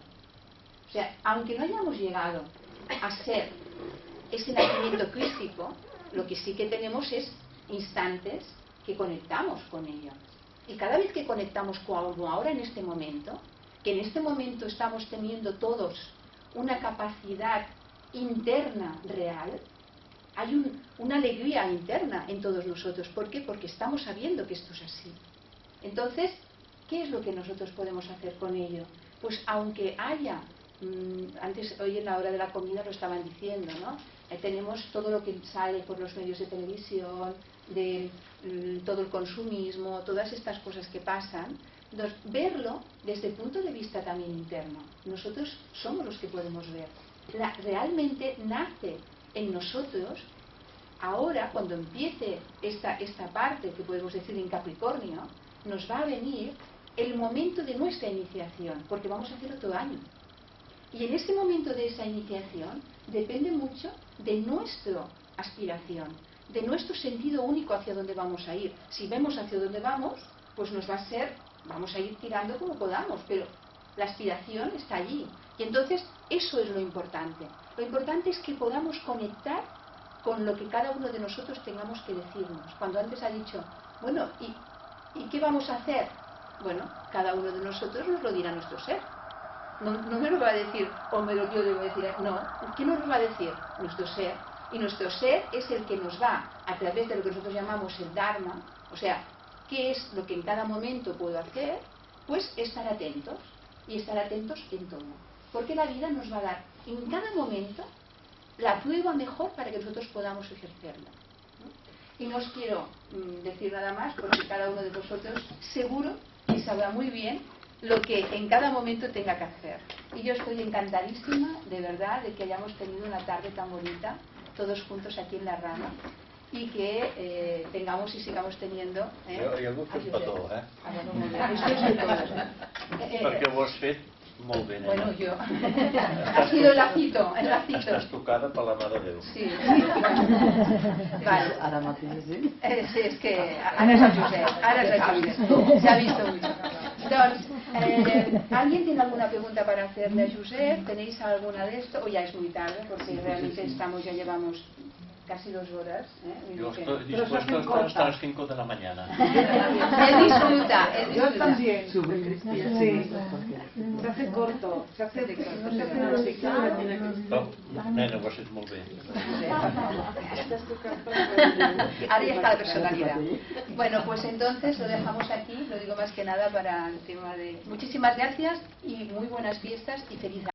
O sea, aunque no hayamos llegado a ser ese nacimiento crístico, lo que sí que tenemos es instantes que conectamos con ello. Y cada vez que conectamos como ahora en este momento, que en este momento estamos teniendo todos una capacidad interna real, hay una alegría interna en todos nosotros. ¿Por qué? Porque estamos sabiendo que esto es así. Entonces, ¿qué es lo que nosotros podemos hacer con ello? Pues aunque haya, antes hoy en la hora de la comida lo estaban diciendo, ¿no? Tenemos todo lo que sale por los medios de televisión, de todo el consumismo, todas estas cosas que pasan. Entonces, verlo desde el punto de vista también interno. Nosotros somos los que podemos ver. Realmente nace en nosotros, ahora cuando empiece esta parte que podemos decir en Capricornio, nos va a venir el momento de nuestra iniciación, porque vamos a hacer otro año. Y en este momento de esa iniciación depende mucho de nuestra aspiración, de nuestro sentido único hacia dónde vamos a ir. Si vemos hacia dónde vamos, pues nos va a ser, vamos a ir tirando como podamos, pero la aspiración está allí. Y entonces eso es lo importante. Lo importante es que podamos conectar con lo que cada uno de nosotros tengamos que decirnos. Cuando antes ha dicho, bueno, ¿y qué vamos a hacer? Bueno, cada uno de nosotros nos lo dirá nuestro ser. No me lo va a decir, o yo debo decir, no. ¿Qué nos lo va a decir? Nuestro ser. Y nuestro ser es el que nos va, a través de lo que nosotros llamamos el Dharma, o sea, ¿qué es lo que en cada momento puedo hacer? Pues estar atentos, y estar atentos en todo. Porque la vida nos va a dar en cada momento la prueba mejor para que nosotros podamos ejercerla. Y no os quiero decir nada más, porque cada uno de vosotros seguro que sabrá muy bien lo que en cada momento tenga que hacer. Y yo estoy encantadísima, de verdad, de que hayamos tenido una tarde tan bonita, todos juntos aquí en La Rama, y que tengamos y sigamos teniendo... Jo ho he fet petó, Això és de todos. Perquè ho has fet molt bé, nena. Bueno, yo. Ha sido el lacito, el lacito. Estàs tocada per la Mare de Déu. Sí. Vale. Ara mateix, sí? Sí, es que ara és el Josep, ara és el Josep. Se ha visto mucho. Entonces, ¿alguien tiene alguna pregunta para hacerle a Josep? ¿Tenéis alguna de esto? O ya es muy tarde, porque realmente ya llevamos casi 2 horas. Yo estoy dispuesto hasta las 5 de la mañana. Él disfruta. Yo también. Sí. Se hace corto. Se hace Oh, nena, ho has fet molt bé. Ahora ya está la personalidad. Bueno, pues entonces lo dejamos aquí, lo digo más que nada para el tema de... Muchísimas gracias y muy buenas fiestas y feliz año.